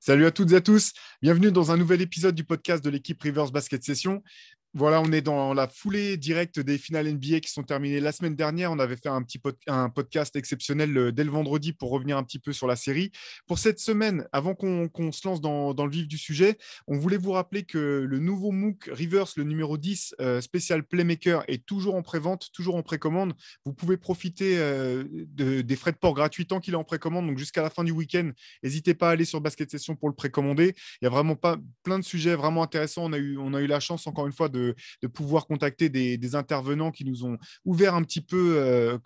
Salut à toutes et à tous, bienvenue dans un nouvel épisode du podcast de l'équipe Rivers Basket Session. Voilà, on est dans la foulée directe des finales NBA qui sont terminées la semaine dernière. On avait fait un podcast exceptionnel dès le vendredi pour revenir un petit peu sur la série. Pour cette semaine, avant qu'on se lance dans le vif du sujet, on voulait vous rappeler que le nouveau MOOC Rivers, le numéro 10, spécial Playmaker, est toujours en prévente, toujours en précommande. Vous pouvez profiter des frais de port gratuits tant qu'il est en précommande, donc jusqu'à la fin du week-end. N'hésitez pas à aller sur Basket Session pour le précommander. Il y a vraiment plein de sujets vraiment intéressants. On a eu la chance, encore une fois, de pouvoir contacter des intervenants qui nous ont ouvert un petit peu,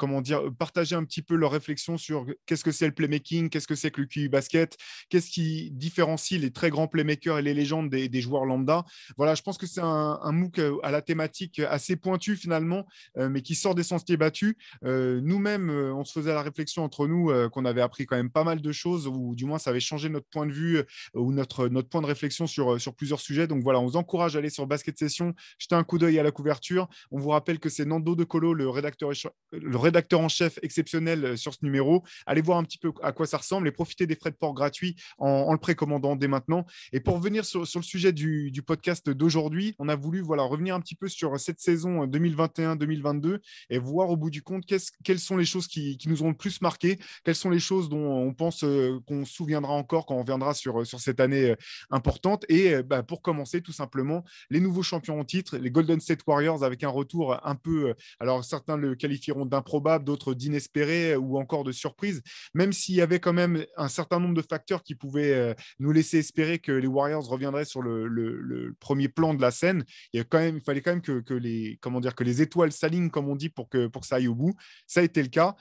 partager un petit peu leurs réflexions sur qu'est-ce que c'est le playmaking, qu'est-ce que c'est que le QI basket, qu'est-ce qui différencie les très grands playmakers et les légendes des joueurs lambda. Voilà, je pense que c'est un MOOC à la thématique assez pointue finalement, mais qui sort des sentiers battus. Nous-mêmes, on se faisait la réflexion entre nous qu'on avait appris quand même pas mal de choses, ou du moins ça avait changé notre point de vue ou notre point de réflexion sur plusieurs sujets. Donc voilà, on vous encourage à aller sur Basket Session, jeter un coup d'œil à la couverture. On vous rappelle que c'est Nando De Colo, le rédacteur en chef exceptionnel sur ce numéro. Allez voir un petit peu à quoi ça ressemble et profitez des frais de port gratuits en le précommandant dès maintenant. Et pour revenir sur le sujet du podcast d'aujourd'hui, on a voulu revenir un petit peu sur cette saison 2021-2022 et voir au bout du compte quelles sont les choses qui nous ont le plus marqué, quelles sont les choses dont on pense qu'on se souviendra encore quand on reviendra sur cette année importante. Et pour commencer, tout simplement, les nouveaux champions en titre, les Golden State Warriors, avec un retour un peu, alors certains le qualifieront d'improbable, d'autres d'inespéré ou encore de surprise, même s'il y avait quand même un certain nombre de facteurs qui pouvaient nous laisser espérer que les Warriors reviendraient sur le premier plan de la scène. Il fallait quand même que les étoiles s'alignent, comme on dit, pour que ça aille au bout. Ça a été le cas.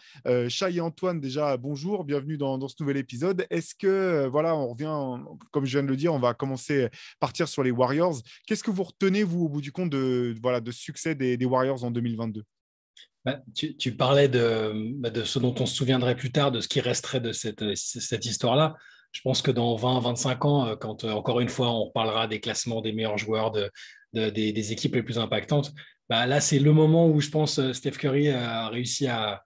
Shai et Antoine, déjà, bonjour, bienvenue dans ce nouvel épisode. Est-ce que, on revient, comme je viens de le dire, on va commencer à partir sur les Warriors. Qu'est-ce que vous retenez, vous, au bout du compte, de succès des Warriors en 2022? Tu parlais de ce dont on se souviendrait plus tard, de ce qui resterait de cette histoire-là. Je pense que dans 20-25 ans, quand encore une fois, on reparlera des classements des meilleurs joueurs des équipes les plus impactantes, là, c'est le moment où je pense Steph Curry a réussi à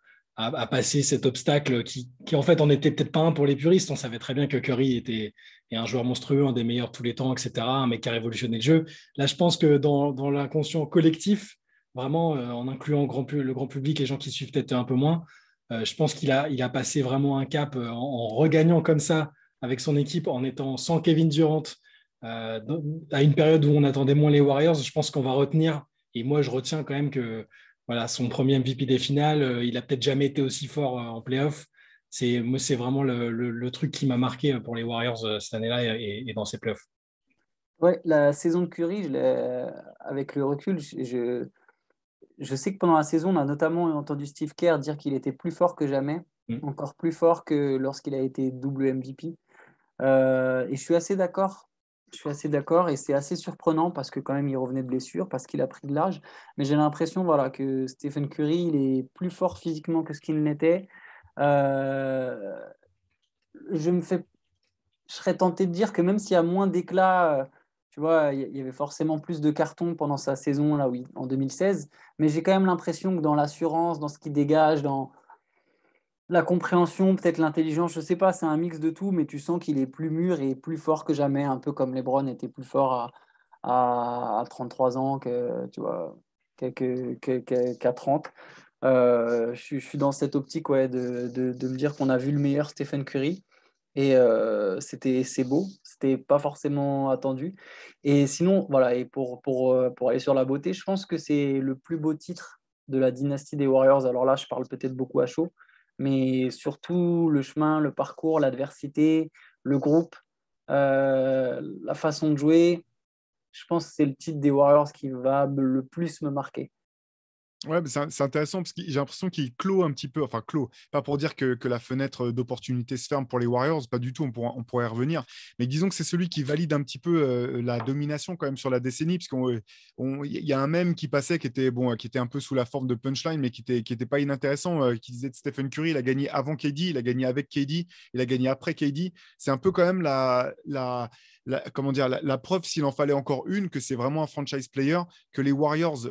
passer cet obstacle qui en fait, en était peut-être pas un pour les puristes. On savait très bien que Curry est un joueur monstrueux, un des meilleurs de tous les temps, etc., un mec qui a révolutionné le jeu. Là, je pense que dans l'inconscient collectif, vraiment, en incluant le grand public, les gens qui suivent peut-être un peu moins, je pense qu'il a passé vraiment un cap en regagnant comme ça avec son équipe, en étant sans Kevin Durant, euh, à une période où on attendait moins les Warriors. Je pense qu'on va retenir, et moi je retiens quand même que voilà, son premier MVP des finales, il a peut-être jamais été aussi fort en playoff. C'est vraiment le truc qui m'a marqué pour les Warriors cette année-là et dans ces playoffs. Ouais, la saison de Curry, avec le recul, je sais que pendant la saison, on a notamment entendu Steve Kerr dire qu'il était plus fort que jamais, encore plus fort que lorsqu'il a été double MVP. Et je suis assez d'accord. Je suis assez d'accord et c'est assez surprenant parce que quand même il revenait de blessure, parce qu'il a pris de l'âge. Mais j'ai l'impression que Stephen Curry, il est plus fort physiquement que ce qu'il n'était. Euh, je me fais je serais tenté de dire que même s'il y a moins d'éclat, tu vois, il y avait forcément plus de cartons pendant sa saison là, oui, en 2016, mais j'ai quand même l'impression que dans l'assurance, dans ce qu'il dégage, dans la compréhension, peut-être l'intelligence, je sais pas, c'est un mix de tout, mais tu sens qu'il est plus mûr et plus fort que jamais, un peu comme LeBron était plus fort à 33 ans tu vois, qu'à 30. Je suis dans cette optique ouais, de me dire qu'on a vu le meilleur Stephen Curry. Et c'est beau, c'était pas forcément attendu. Et sinon, voilà, et pour aller sur la beauté, je pense que c'est le plus beau titre de la dynastie des Warriors. Alors là, je parle peut-être beaucoup à chaud, mais surtout le chemin, le parcours, l'adversité, le groupe, la façon de jouer. Je pense que c'est le titre des Warriors qui va le plus me marquer. Ouais, mais c'est intéressant parce que j'ai l'impression qu'il clôt un petit peu, enfin clôt, pas pour dire que la fenêtre d'opportunité se ferme pour les Warriors, pas du tout, on pourrait y revenir, mais disons que c'est celui qui valide un petit peu la domination quand même sur la décennie, parce qu'il y a un mème qui passait qui était un peu sous la forme de punchline, mais qui était pas inintéressant, qui disait de Stephen Curry, il a gagné avant KD, il a gagné avec KD, il a gagné après KD. C'est un peu quand même la preuve, s'il en fallait encore une, que c'est vraiment un franchise player, que les Warriors,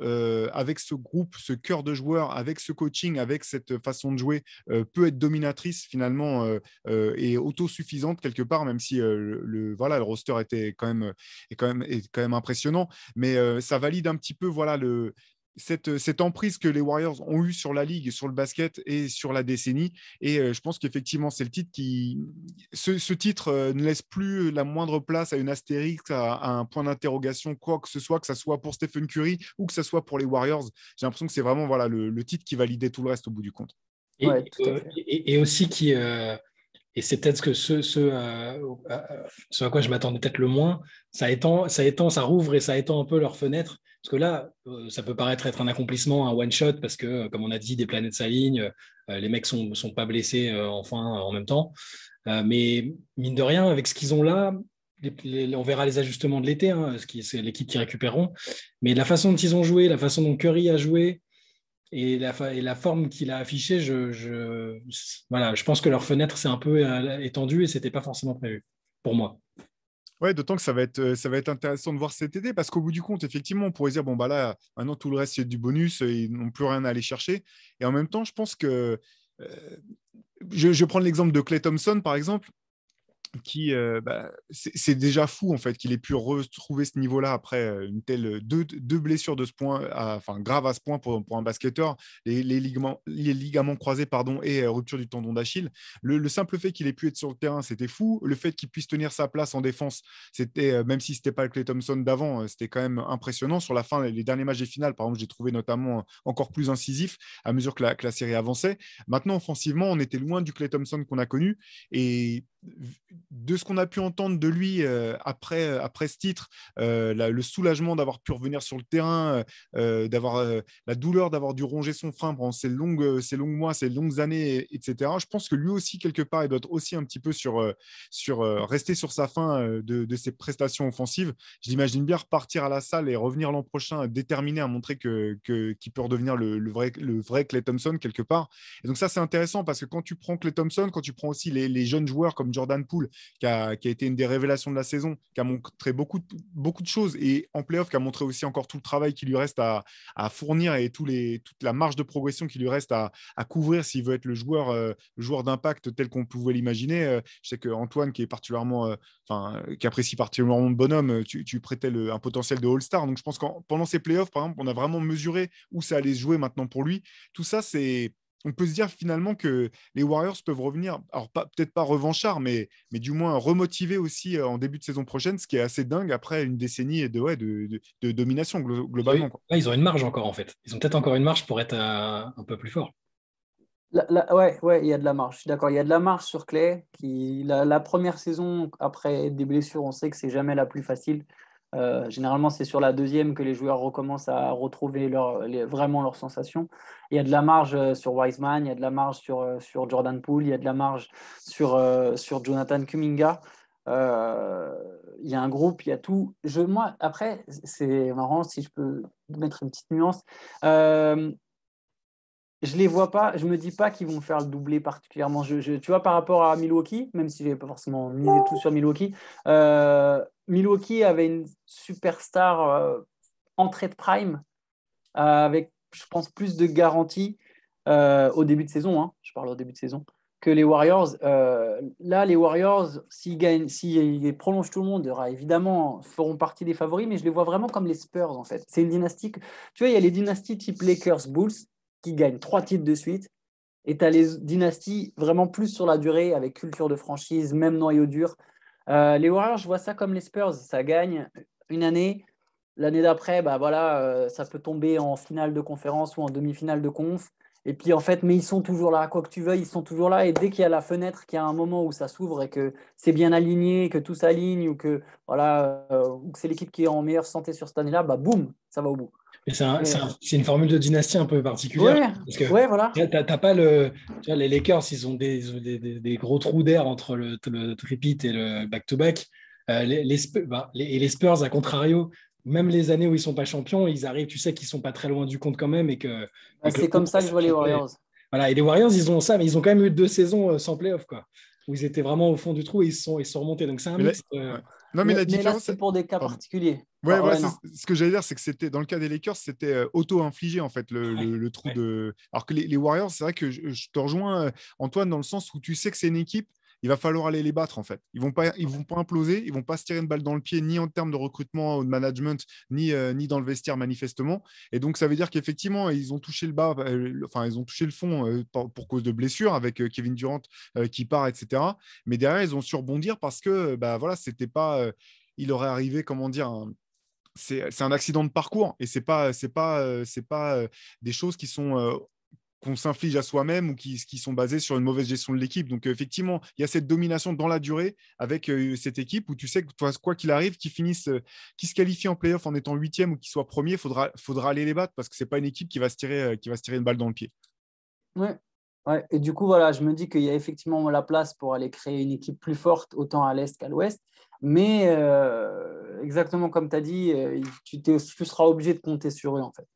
avec ce groupe, ce cœur de joueurs, avec ce coaching, avec cette façon de jouer, peut être dominatrice finalement et autosuffisante quelque part, même si le roster est quand même impressionnant. Mais ça valide un petit peu cette emprise que les Warriors ont eue sur la ligue, sur le basket et sur la décennie. Et je pense qu'effectivement, c'est le titre ce titre ne laisse plus la moindre place à une astérix, à un point d'interrogation, quoi que ce soit pour Stephen Curry ou que ce soit pour les Warriors. J'ai l'impression que c'est vraiment le titre qui validait tout le reste au bout du compte. Et aussi et c'est peut-être ce à quoi je m'attendais peut-être le moins, ça rouvre et ça étend un peu leur fenêtre. Parce que là, ça peut paraître être un accomplissement, un one-shot, parce que, comme on a dit, des planètes s'alignent, les mecs sont pas blessés enfin en même temps. Mais mine de rien, avec ce qu'ils ont là, on verra les ajustements de l'été, hein, c'est l'équipe qui récupéreront. Mais la façon dont ils ont joué, la façon dont Curry a joué, et la forme qu'il a affichée, je pense que leur fenêtre s'est un peu étendue et ce n'était pas forcément prévu, pour moi. Ouais, d'autant que ça va être intéressant de voir cet été, parce qu'au bout du compte, effectivement, on pourrait dire, bon, bah là, maintenant, tout le reste, c'est du bonus, ils n'ont plus rien à aller chercher. Et en même temps, je pense que je vais prendre l'exemple de Klay Thompson, par exemple, qui c'est déjà fou en fait qu'il ait pu retrouver ce niveau-là après une telle deux blessures de ce point, grave à ce point pour un basketteur, les ligaments croisés et rupture du tendon d'Achille. Le simple fait qu'il ait pu être sur le terrain, c'était fou. Le fait qu'il puisse tenir sa place en défense, c'était même si c'était pas le Klay Thompson d'avant, c'était quand même impressionnant. Sur la fin, les derniers matchs des finales, par exemple, j'ai trouvé notamment encore plus incisif à mesure que la série avançait. Maintenant, offensivement, on était loin du Klay Thompson qu'on a connu, et de ce qu'on a pu entendre de lui après ce titre, le soulagement d'avoir pu revenir sur le terrain, d'avoir la douleur d'avoir dû ronger son frein pendant ces longs mois, ces longues années, etc. Je pense que lui aussi, quelque part, il doit être aussi un petit peu rester sur sa fin de ses prestations offensives. Je l'imagine bien repartir à la salle et revenir l'an prochain déterminé à montrer qu'il peut redevenir le vrai Klay Thompson quelque part. Et donc ça, c'est intéressant parce que quand tu prends Klay Thompson, quand tu prends aussi les jeunes joueurs comme Jordan Poole, qui a été une des révélations de la saison, qui a montré beaucoup de choses, et en playoff, qui a montré aussi encore tout le travail qui lui reste à fournir et toute la marge de progression qui lui reste à couvrir s'il veut être le joueur d'impact tel qu'on pouvait l'imaginer. Je sais qu'Antoine, qui apprécie particulièrement le bonhomme, tu prêtais un potentiel de All-Star. Donc je pense que pendant ces playoffs, par exemple, on a vraiment mesuré où ça allait se jouer maintenant pour lui. Tout ça, on peut se dire finalement que les Warriors peuvent revenir, alors peut-être pas revanchards, mais du moins remotivés aussi en début de saison prochaine, ce qui est assez dingue après une décennie de domination globalement. Là, ils ont une marge encore en fait. Ils ont peut-être encore une marge pour être un peu plus fort. Ouais, il y a de la marge. Je suis d'accord, il y a de la marge sur Klay. La première saison, après des blessures, on sait que c'est jamais la plus facile. Généralement, c'est sur la deuxième que les joueurs recommencent à retrouver vraiment leurs sensations. Il y a de la marge sur Wiseman, il y a de la marge sur Jordan Poole, il y a de la marge sur Jonathan Kuminga. Il y a un groupe, il y a tout. Moi, après, c'est marrant, si je peux mettre une petite nuance. Je les vois pas, je me dis pas qu'ils vont faire le doublé particulièrement. Tu vois, par rapport à Milwaukee, même si je n'avais pas forcément misé tout sur Milwaukee, Milwaukee avait une superstar entrée de prime avec, je pense, plus de garanties au début de saison. Hein, je parle au début de saison que les Warriors. Là, les Warriors, s'ils prolongent tout le monde, évidemment, feront partie des favoris, mais je les vois vraiment comme les Spurs en fait. C'est une dynastie. Tu vois, il y a les dynasties type Lakers, Bulls, qui gagnent 3 titres de suite. Et tu as les dynasties vraiment plus sur la durée, avec culture de franchise, même noyau dur. Les Warriors, je vois ça comme les Spurs. Ça gagne une année. L'année d'après, ça peut tomber en finale de conférence ou en demi-finale de conf. Et puis, en fait, mais ils sont toujours là. Quoi que tu veuilles, ils sont toujours là. Et dès qu'il y a la fenêtre, qu'il y a un moment où ça s'ouvre et que c'est bien aligné, que tout s'aligne, ou que, ou que c'est l'équipe qui est en meilleure santé sur cette année-là, boum, ça va au bout. Mais c'est une formule de dynastie un peu particulière. Ouais, parce que voilà. T'as pas tu vois, les Lakers, ils ont des gros trous d'air entre le repeat et le back-to-back. Les Spurs, à contrario, même les années où ils sont pas champions, ils arrivent, tu sais qu'ils sont pas très loin du compte quand même. C'est comme ça que je vois les Warriors. Voilà, et les Warriors, ils ont ça, mais ils ont quand même eu 2 saisons sans playoff, quoi. où ils étaient vraiment au fond du trou et ils sont remontés. Donc, c'est un Mais là, mix. ouais. Non, mais la Mais là, différence, c'est pour des cas pardon. particuliers. Ouais, voilà, Ouais, non. ce que j'allais dire, c'est que c'était dans le cas des Lakers, c'était auto-infligé en fait le trou Ouais. de. Alors que les Warriors, c'est vrai que je te rejoins, Antoine, dans le sens où tu sais que c'est une équipe, il va falloir aller les battre en fait. Ils vont pas imploser, ils vont pas se tirer une balle dans le pied, ni en termes de recrutement ou de management, ni dans le vestiaire manifestement. Et donc ça veut dire qu'effectivement, ils ont touché le bas, enfin ils ont touché le fond pour cause de blessures avec Kevin Durant qui part, etc. Mais derrière, ils ont su rebondir parce que bah voilà, c'était pas. Il aurait arrivé, comment dire, c'est un accident de parcours et c'est pas des choses qui sont qu'on s'inflige à soi-même ou qui sont basées sur une mauvaise gestion de l'équipe. Donc effectivement, il y a cette domination dans la durée avec cette équipe où tu sais que toi, quoi qu'il arrive, qui se qualifie en playoff en étant huitième ou qui soit premier, faudra aller les battre parce que c'est pas une équipe qui va se tirer une balle dans le pied. Ouais. Ouais. Et du coup, voilà, je me dis qu'il y a effectivement la place pour aller créer une équipe plus forte, autant à l'Est qu'à l'Ouest. Mais exactement comme tu as dit, tu seras obligé de compter sur eux, en fait.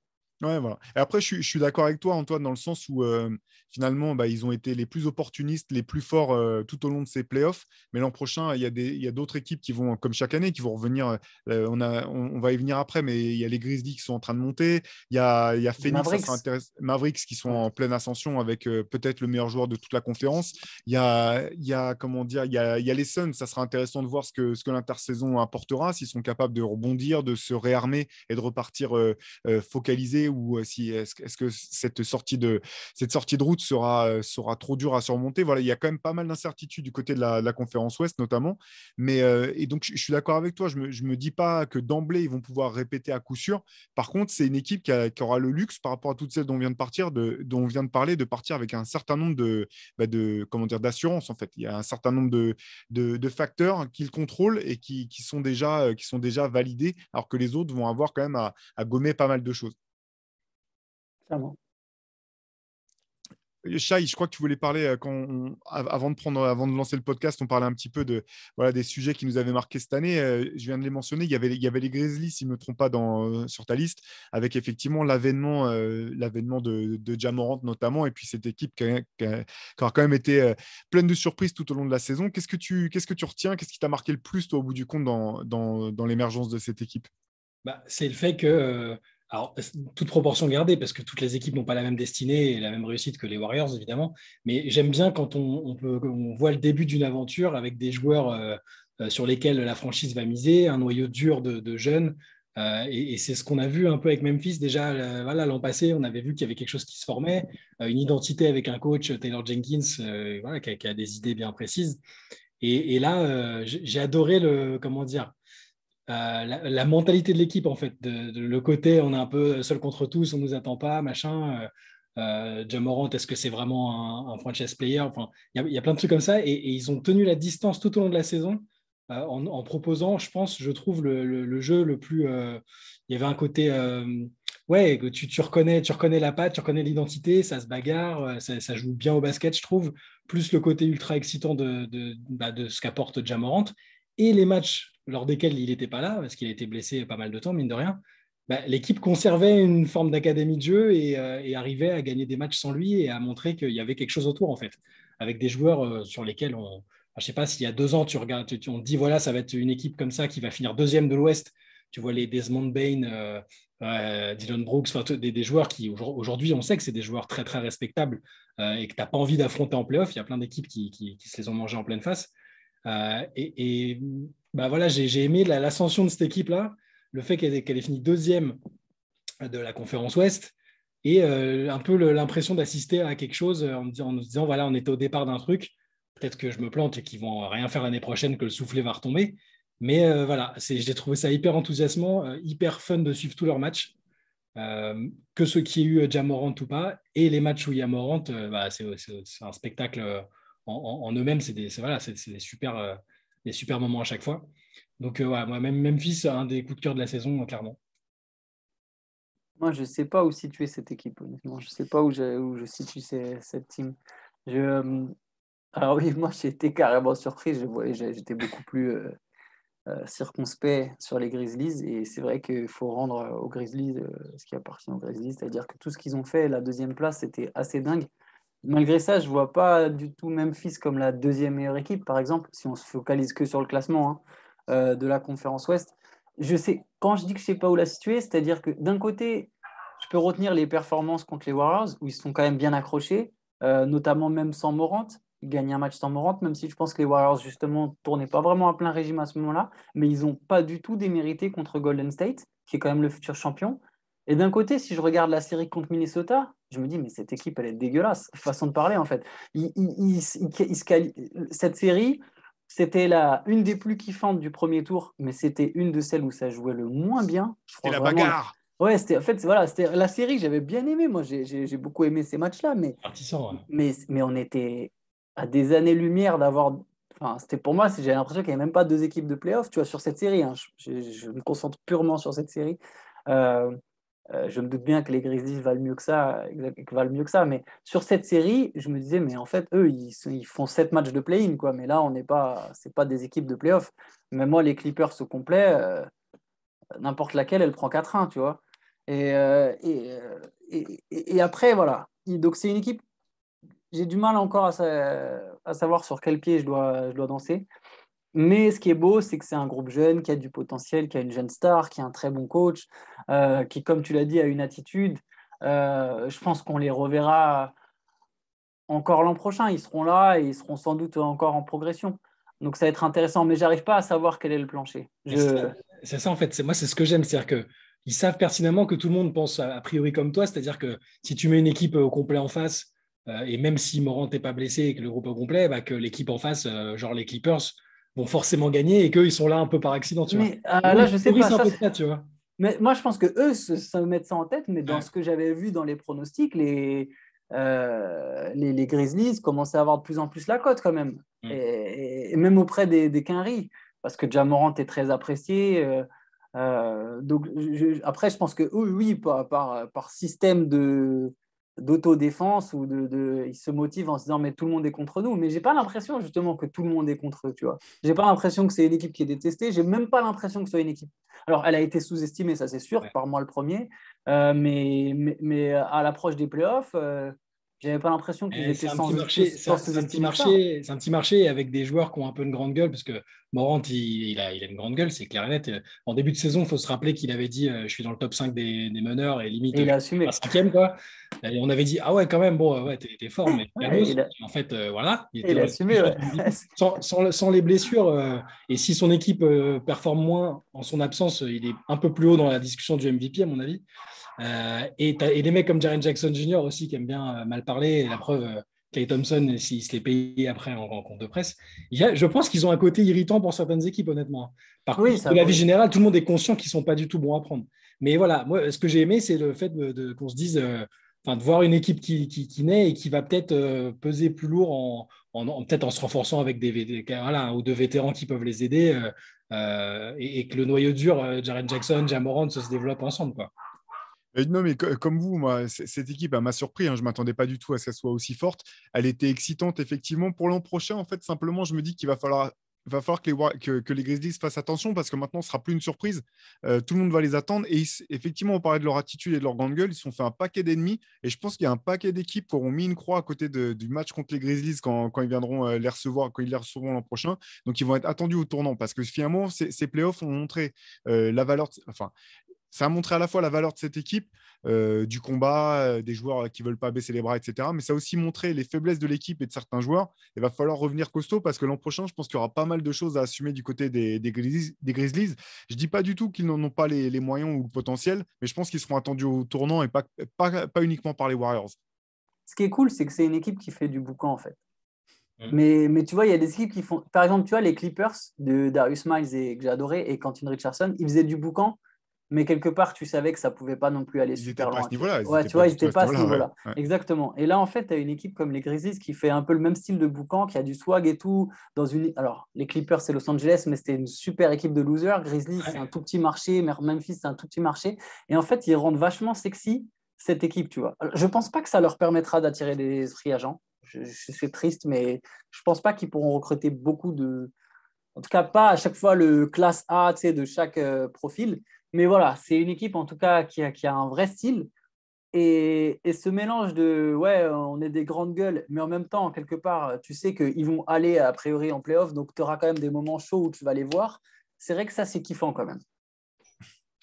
Ouais, voilà. Et après, je suis d'accord avec toi, Antoine, dans le sens où finalement, bah, ils ont été les plus opportunistes, les plus forts tout au long de ces playoffs. Mais l'an prochain, il y a d'autres équipes qui vont, comme chaque année, qui vont revenir. On va y venir après, mais il y a les Grizzlies qui sont en train de monter. Il y a Les Phoenix, ça sera Mavericks. intéressant. Mavericks qui sont Ouais. en pleine ascension avec peut-être le meilleur joueur de toute la conférence. Comment dire, il y a les Suns, ça sera intéressant de voir ce que l'intersaison apportera, s'ils sont capables de rebondir, de se réarmer et de repartir focalisé ou si est-ce que cette sortie de route sera trop dure à surmonter. Voilà, il y a quand même pas mal d'incertitudes du côté de la conférence Ouest notamment. Mais et donc je suis d'accord avec toi. Je me dis pas que d'emblée ils vont pouvoir répéter à coup sûr. Par contre, c'est une équipe qui aura le luxe par rapport à toutes celles dont on vient de partir, dont on vient de parler, de partir avec un certain nombre de comment dire d'assurance en fait. Il y a un certain nombre de facteurs qu'ils contrôlent et qui sont déjà validés, alors que les autres vont avoir quand même à gommer pas mal de choses. Clairement. Shai, je crois que tu voulais parler avant de lancer le podcast, on parlait un petit peu voilà, des sujets qui nous avaient marqué cette année. Je viens de les mentionner. Il y avait les Grizzlies, si je ne me trompe pas, sur ta liste, avec effectivement l'avènement de Ja Morant notamment, et puis cette équipe qui a quand même été pleine de surprises tout au long de la saison. Qu'est-ce que tu retiens? Qu'est-ce qui t'a marqué le plus, toi, au bout du compte, dans l'émergence de cette équipe? Bah, c'est le fait que, alors, toute proportion gardée, parce que toutes les équipes n'ont pas la même destinée et la même réussite que les Warriors, évidemment, mais j'aime bien quand on voit le début d'une aventure avec des joueurs sur lesquels la franchise va miser, un noyau dur de jeunes, et c'est ce qu'on a vu un peu avec Memphis. Déjà, voilà, l'an passé, on avait vu qu'il y avait quelque chose qui se formait, une identité avec un coach, Taylor Jenkins, voilà, qui a des idées bien précises. Et là, j'ai adoré comment dire, la mentalité de l'équipe, en fait, le côté on est un peu seul contre tous, on ne nous attend pas, machin. Ja Morant, est-ce que c'est vraiment un franchise player? Enfin, il y a plein de trucs comme ça, et ils ont tenu la distance tout au long de la saison en proposant, je pense, je trouve le jeu le plus. Il y avait un côté, ouais, que tu reconnais la patte, tu reconnais l'identité, ça se bagarre, ça joue bien au basket, je trouve, plus le côté ultra excitant de ce qu'apporte Ja Morant. Et les matchs lors desquels il n'était pas là, parce qu'il a été blessé pas mal de temps, mine de rien, bah, l'équipe conservait une forme d'académie de jeu et arrivait à gagner des matchs sans lui et à montrer qu'il y avait quelque chose autour, en fait, avec des joueurs sur lesquels je ne sais pas s'il y a 2 ans, tu regardes, on te dit, voilà, ça va être une équipe comme ça qui va finir deuxième de l'Ouest. Tu vois les Desmond Bain, Dylan Brooks, des joueurs qui, aujourd'hui, on sait que c'est des joueurs très, très respectables et que tu n'as pas envie d'affronter en playoff. Il y a plein d'équipes qui se les ont mangés en pleine face. Et bah voilà, j'ai aimé l'ascension de cette équipe-là, le fait qu'elle ait fini deuxième de la conférence Ouest et un peu l'impression d'assister à quelque chose en nous disant, voilà, on était au départ d'un truc, peut-être que je me plante et qu'ils vont rien faire l'année prochaine, que le soufflet va retomber. Mais voilà, j'ai trouvé ça hyper enthousiasmant, hyper fun de suivre tous leurs matchs, que ceux qui aient eu Ja Morant ou pas, et les matchs où il y a Morant, bah, c'est un spectacle en eux-mêmes, voilà, c'est des super moments à chaque fois. Donc, ouais, moi, même Memphis, un des coups de cœur de la saison, clairement. Moi, je ne sais pas où situer cette équipe, honnêtement. Je ne sais pas où je situe cette team. Alors oui, moi, j'ai été carrément surpris. J'étais beaucoup plus circonspect sur les Grizzlies. Et c'est vrai qu'il faut rendre aux Grizzlies ce qui appartient aux Grizzlies. C'est-à-dire que tout ce qu'ils ont fait, la deuxième place, c'était assez dingue. malgré ça, je ne vois pas du tout Memphis comme la deuxième meilleure équipe, par exemple, si on se focalise que sur le classement de la conférence Ouest. Quand je dis que je ne sais pas où la situer, c'est-à-dire que d'un côté, je peux retenir les performances contre les Warriors, où ils sont quand même bien accrochés, notamment même sans Morant. Ils gagnent un match sans Morant, même si je pense que les Warriors, justement, ne tournaient pas vraiment à plein régime à ce moment-là, mais ils n'ont pas du tout démérité contre Golden State, qui est quand même le futur champion. Et d'un côté, si je regarde la série contre Minnesota, je me dis, mais cette équipe, elle est dégueulasse. Façon de parler, en fait. Cette série, c'était une des plus kiffantes du premier tour, mais c'était une de celles où ça jouait le moins bien. Je C'était crois la vraiment. bagarre. Ouais, c'était la série que j'avais bien aimée. Moi, j'ai beaucoup aimé ces matchs-là, Partissant, ouais. mais on était à des années-lumière d'avoir. Enfin, c'était pour moi, j'ai l'impression qu'il n'y avait même pas deux équipes de playoff, tu vois, sur cette série. Je me concentre purement sur cette série. Euh, je me doute bien que les Grizzlies valent mieux que ça, mais sur cette série, je me disais, mais en fait, eux, ils font 7 matchs de play-in, quoi. Mais là, c'est pas des équipes de play-off. Mais moi, les Clippers au complet, n'importe laquelle, elle prend 4-1, tu vois. Et, euh, et, euh, et après, voilà. Donc, c'est une équipe, j'ai du mal encore à savoir sur quel pied je dois danser. Mais ce qui est beau, c'est que c'est un groupe jeune qui a du potentiel, qui a une jeune star, qui a un très bon coach, qui, comme tu l'as dit, a une attitude. Je pense qu'on les reverra encore l'an prochain. Ils seront là et ils seront sans doute encore en progression. Donc ça va être intéressant, mais j'arrive pas à savoir quel est le plancher. Et c'est ça, en fait. Moi, c'est ce que j'aime. C'est-à-dire qu'ils savent pertinemment que tout le monde pense a priori comme toi. C'est-à-dire que si tu mets une équipe au complet en face, et même si Morant n'est pas blessé et que le groupe est au complet, bah, que l'équipe en face, genre les Clippers, vont forcément gagner et qu'ils sont là un peu par accident, tu vois. Mais Et moi, là, je je sais théorise pas. un peu de ça, tu vois. Mais moi, je pense que eux se mettent ça en tête, mais dans Ouais. ce que j'avais vu dans les pronostics, les Grizzlies commençaient à avoir de plus en plus la cote quand même. Mm. Et même auprès des Quinry, parce que Ja Morant est très apprécié. Donc, après, je pense que eux, oui, par système d'autodéfense ils se motivent en se disant mais tout le monde est contre nous. Mais j'ai pas l'impression justement que tout le monde est contre eux, tu vois. J'ai pas l'impression que c'est une équipe qui est détestée. J'ai même pas l'impression que ce soit une équipe. Alors, elle a été sous-estimée, ça c'est sûr, Ouais. par moi le premier. Mais à l'approche des playoffs, j'avais pas l'impression qu'ils étaient C'est un petit marché, tant sous-estimés que ça. c'est un petit marché avec des joueurs qui ont un peu une grande gueule, parce que Morant, il a une grande gueule, c'est clair et net. En début de saison, il faut se rappeler qu'il avait dit je suis dans le top 5 des meneurs et limite Et je il a suis pas assumé. cinquième, quoi. Et on avait dit ah ouais, quand même, bon, ouais, t'es fort, mais Ouais, calmos. En fait, voilà, il était il a dans les assumé, discussions ouais. du MVP. Sans les blessures, et si son équipe performe moins en son absence, il est un peu plus haut dans la discussion du MVP, à mon avis. Et des mecs comme Jaren Jackson Jr. aussi qui aiment bien mal parler. Et la preuve, Klay Thompson, s'il se l'est payé après en compte de presse. Je pense qu'ils ont un côté irritant pour certaines équipes, honnêtement. Par contre, Oui, de ça, la vie oui. générale, tout le monde est conscient qu'ils ne sont pas du tout bons à prendre. Mais voilà, moi, ce que j'ai aimé, c'est le fait qu'on se dise, de voir une équipe qui naît et qui va peut-être peser plus lourd peut-être en se renforçant avec voilà, un ou deux vétérans qui peuvent les aider. Et que le noyau dur, Jaren Jackson, Ja Morant, se développe ensemble, quoi. Non, mais comme vous, moi, cette équipe, elle m'a surpris. Hein. Je ne m'attendais pas du tout à ce qu'elle soit aussi forte. Elle était excitante, effectivement. Pour l'an prochain, en fait, simplement, je me dis qu'il va falloir que les Grizzlies fassent attention parce que maintenant, ce ne sera plus une surprise. Tout le monde va les attendre. Et effectivement, on parlait de leur attitude et de leur grande gueule. Ils se sont fait un paquet d'ennemis. Et je pense qu'il y a un paquet d'équipes qui auront mis une croix à côté du match contre les Grizzlies quand ils viendront les recevoir, quand ils les recevront l'an prochain. Donc, ils vont être attendus au tournant parce que finalement, ces playoffs ont montré la valeur. Enfin, ça a montré à la fois la valeur de cette équipe, du combat, des joueurs qui ne veulent pas baisser les bras, etc. Mais ça a aussi montré les faiblesses de l'équipe et de certains joueurs. Il va falloir revenir costaud parce que l'an prochain, je pense qu'il y aura pas mal de choses à assumer du côté des Grizzlies. Je ne dis pas du tout qu'ils n'en ont pas les moyens ou le potentiel, mais je pense qu'ils seront attendus au tournant et pas uniquement par les Warriors. Ce qui est cool, c'est que c'est une équipe qui fait du boucan, en fait. Mm. Mais tu vois, il y a des équipes qui font. Par exemple, tu vois, les Clippers de Darius Miles que j'ai adoré et Quentin Richardson, ils faisaient du boucan, mais quelque part, tu savais que ça pouvait pas non plus aller Ils n'étaient super pas à ce loin. niveau-là. Ils Ouais, n'étaient tu pas vois, ils du tout n'étaient à ce pas à ce niveau-là. Ouais. niveau-là. Ouais. Exactement. Et là, en fait, tu as une équipe comme les Grizzlies qui fait un peu le même style de boucan, qui a du swag et tout. Alors, les Clippers, c'est Los Angeles, mais c'était une super équipe de losers. Grizzlies, c'est un Ouais. tout petit marché. Memphis, c'est un tout petit marché. Et en fait, ils rendent vachement sexy cette équipe, tu vois. Alors, je pense pas que ça leur permettra d'attirer des free agents. Je suis triste, mais je pense pas qu'ils pourront recruter beaucoup de. En tout cas, pas à chaque fois le classe A, tu sais, de chaque profil. Mais voilà, c'est une équipe en tout cas qui a un vrai style. Et ce mélange de ouais, on est des grandes gueules, mais en même temps, quelque part, tu sais qu'ils vont aller a priori en playoff, donc tu auras quand même des moments chauds où tu vas les voir. C'est vrai que ça, c'est kiffant quand même.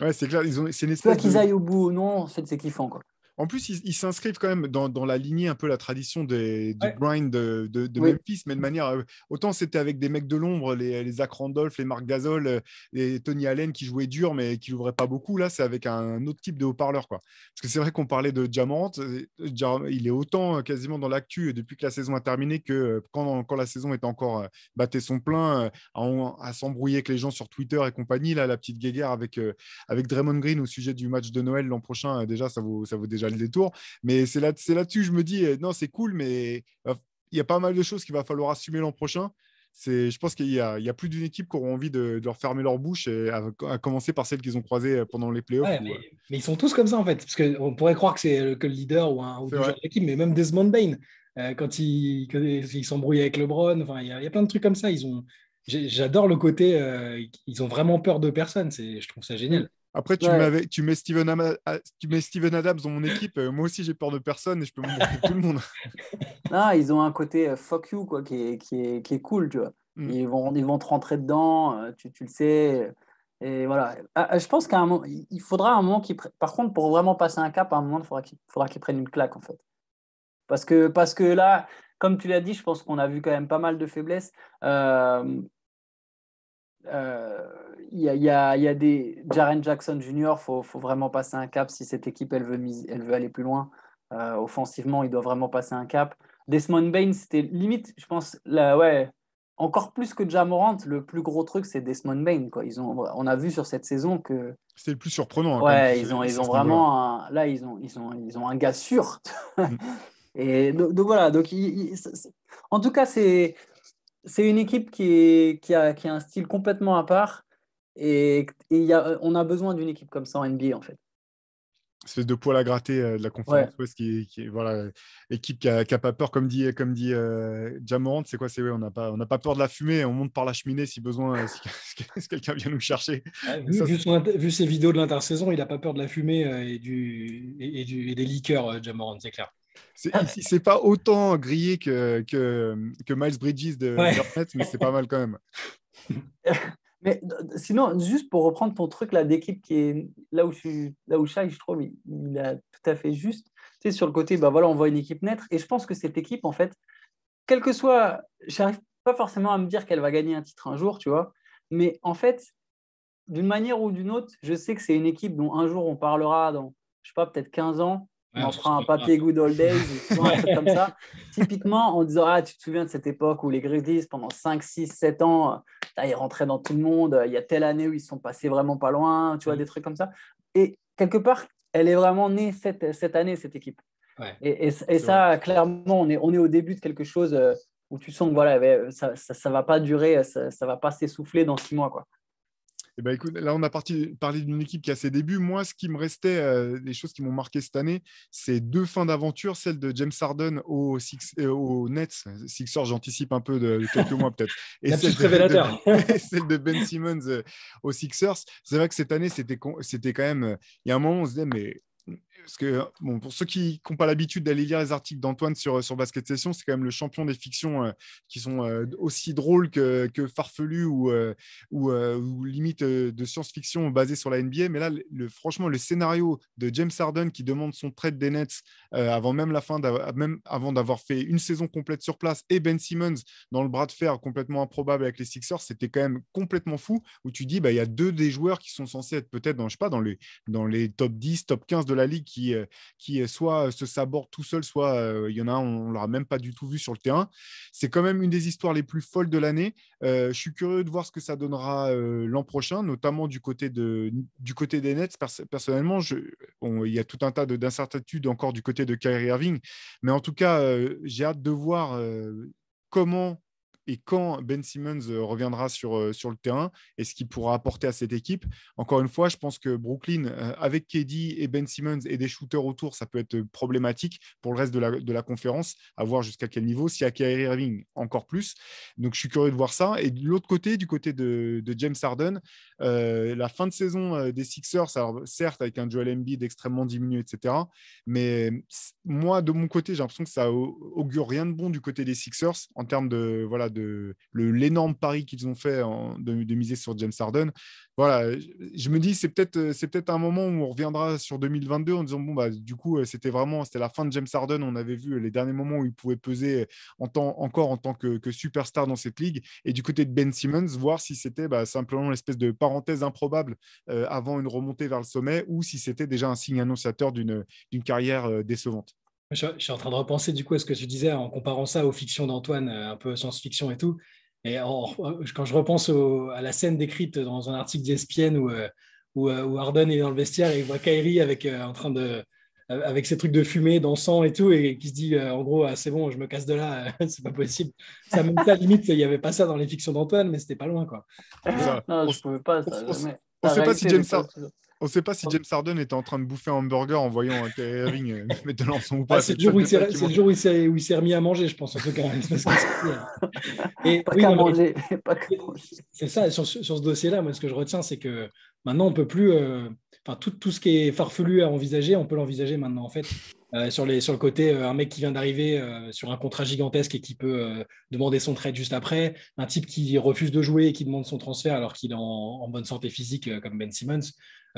Ouais, c'est clair, c'est une Tu vois espèce qu'ils de. aillent au bout ou non, en fait, c'est kiffant, quoi. En plus, ils s'inscrivent quand même dans la lignée, un peu la tradition du Ouais. grind de Oui. Memphis, mais de manière. Autant c'était avec des mecs de l'ombre, les Zach Randolph, les Marc Gasol, les Tony Allen qui jouaient dur, mais qui n'ouvraient pas beaucoup. Là, c'est avec un autre type de haut-parleur, quoi. Parce que c'est vrai qu'on parlait de Ja Morant, il est autant quasiment dans l'actu depuis que la saison a terminé que quand la saison était encore battait son plein, à s'embrouiller avec les gens sur Twitter et compagnie. Là, la petite guéguerre avec Draymond Green au sujet du match de Noël l'an prochain, déjà, ça vaut déjà le détour. Mais c'est là-dessus, je me dis, non, c'est cool, mais il y a pas mal de choses qu'il va falloir assumer l'an prochain. Je pense qu'il y a plus d'une équipe qui auront envie de leur fermer leur bouche, à commencer par celles qu'ils ont croisées pendant les playoffs. Ouais, mais ils sont tous comme ça en fait, parce qu'on pourrait croire que c'est que le leader ou C'est du vrai. genre d'équipe, mais même Desmond Bain, quand il s'embrouille avec LeBron, enfin, il y a plein de trucs comme ça. J'adore le côté, ils ont vraiment peur de personne, je trouve ça Mm. génial. Après, Ouais. tu mets Steven Adams dans mon équipe. Moi aussi, j'ai peur de personne et je peux m'embrouiller avec tout le monde. Non, ils ont un côté fuck you, quoi, qui est cool, tu vois. Mm. Ils vont te rentrer dedans, tu le sais. Et voilà. Je pense qu'à un moment, il faudra un moment Par contre, pour vraiment passer un cap, à un moment, il faudra qu'ils prennent une claque, en fait. Parce que là, comme tu l'as dit, je pense qu'on a vu quand même pas mal de faiblesses. Euh, il y a des Jaren Jackson Jr., faut vraiment passer un cap si cette équipe elle veut aller plus loin. Offensivement, il doit vraiment passer un cap. Desmond Bain, c'était limite, je pense, là, ouais, encore plus que Ja Morant, le plus gros truc, c'est Desmond Bain, quoi. On a vu sur cette saison que C'est le plus surprenant, hein, quand même, ouais, ils à ont ce niveau-là. vraiment là, ils ont un gars sûr. Mm. Et donc voilà, donc en tout cas, c'est une équipe qui a un style complètement à part on a besoin d'une équipe comme ça en NBA en fait. Espèce de poil à gratter de la Ouais. conférence Ouest voilà, équipe qui a pas peur, comme dit Ja Morant, c'est quoi? Ouais, on n'a pas peur de la fumée, on monte par la cheminée si besoin, si quelqu'un vient nous chercher. Ouais, Et ça, vu ses vidéos de l'intersaison, il n'a pas peur de la fumée et des liqueurs, Ja Morant, c'est clair. c'est pas autant grillé que Miles Bridges des Ouais. Hornets, mais c'est pas mal quand même. Mais sinon, juste pour reprendre ton truc là d'équipe qui est là où Shai, je trouve, il a tout à fait juste. Tu sais, sur le côté, bah voilà, on voit une équipe naître. Et je pense que cette équipe, en fait, quel que soit, j'arrive pas forcément à me dire qu'elle va gagner un titre un jour, tu vois. Mais en fait, d'une manière ou d'une autre, je sais que c'est une équipe dont un jour on parlera dans, je sais pas, peut-être 15 ans. Ouais, On on en se fera un souviendra. papier Good Old Days, tu vois, un truc comme ça. Typiquement, en disant, ah, tu te souviens de cette époque où les Grizzlies, pendant 5, 6, 7 ans, ils rentraient dans tout le monde. Il y a telle année où ils sont passés vraiment pas loin, tu vois, des trucs comme ça. Et quelque part, elle est vraiment née cette année, cette équipe. Ouais. Et C'est vrai. ça, clairement, on est au début de quelque chose où tu sens que voilà, ça va pas durer, ça va pas s'essouffler dans 6 mois, quoi. Eh ben, écoute, là, on a parlé d'une équipe qui a ses débuts. Moi, ce qui me restait, les choses qui m'ont marqué cette année, c'est deux fins d'aventure, celle de James Harden aux Nets, Sixers, j'anticipe un peu de quelques mois peut-être, et La celle petite de, révélateur. et celle de Ben Simmons aux Sixers. C'est vrai que cette année, c'était quand même. Il y a un moment, on se disait, mais. Parce que, bon, pour ceux qui n'ont pas l'habitude d'aller lire les articles d'Antoine sur Basket Session, c'est quand même le champion des fictions qui sont aussi drôles que farfelues ou limite de science-fiction basée sur la NBA. Mais là, franchement, le scénario de James Harden qui demande son trade des Nets avant même la fin, même avant d'avoir fait une saison complète sur place, et Ben Simmons dans le bras de fer complètement improbable avec les Sixers, c'était quand même complètement fou. Où tu dis, bah, il y a deux des joueurs qui sont censés être peut-être je sais pas, dans les top 10, top 15 de la ligue qui soit se saborde tout seul, soit il y en a un, on ne l'aura même pas du tout vu sur le terrain. C'est quand même une des histoires les plus folles de l'année. Je suis curieux de voir ce que ça donnera l'an prochain, notamment du côté des Nets. Personnellement, il y a tout un tas d'incertitudes encore du côté de Kyrie Irving, mais en tout cas, j'ai hâte de voir comment et quand Ben Simmons reviendra sur le terrain et ce qu'il pourra apporter à cette équipe. Encore une fois, je pense que Brooklyn, avec KD et Ben Simmons et des shooters autour, ça peut être problématique pour le reste de la conférence, à voir jusqu'à quel niveau. S'il y a Kyrie Irving, encore plus. Donc, je suis curieux de voir ça. Et de l'autre côté, du côté de James Harden, la fin de saison des Sixers, alors, certes, avec un Joel Embiid extrêmement diminué, etc. Mais moi, de mon côté, j'ai l'impression que ça augure rien de bon du côté des Sixers en termes de l'énorme pari qu'ils ont fait de miser sur James Harden. Voilà, je me dis c'est peut-être un moment où on reviendra sur 2022 en disant bon bah du coup c'était la fin de James Harden. On avait vu les derniers moments où il pouvait peser encore en tant que superstar dans cette ligue. Et du côté de Ben Simmons, voir si c'était simplement l'espèce de parenthèse improbable avant une remontée vers le sommet ou si c'était déjà un signe annonciateur d'une carrière décevante. Je suis en train de repenser du coup à ce que tu disais en comparant ça aux fictions d'Antoine, un peu science-fiction et tout. Et quand je repense à la scène décrite dans un article d'ESPN où Harden est dans le vestiaire et il voit Kyrie avec ses trucs de fumée, dansant et tout, et qui se dit en gros, ah, c'est bon, je me casse de là, c'est pas possible. Ça même pas limite, il n'y avait pas ça dans les fictions d'Antoine, mais c'était pas loin, quoi. Non, je ne pouvais pas ça. On ne sait pas si James Harden. On ne sait pas si James Harden était en train de bouffer un hamburger en voyant un Kyrie Irving mettre de l'encens ou pas. C'est le jour où il s'est remis à manger, je pense, en tout cas. Pas qu'à manger. C'est ça, sur ce dossier-là, moi, ce que je retiens, c'est que maintenant, on ne peut plus. Tout ce qui est farfelu à envisager, on peut l'envisager maintenant, en fait. Sur le côté, un mec qui vient d'arriver sur un contrat gigantesque et qui peut demander son trade juste après, un type qui refuse de jouer et qui demande son transfert alors qu'il est en bonne santé physique, comme Ben Simmons,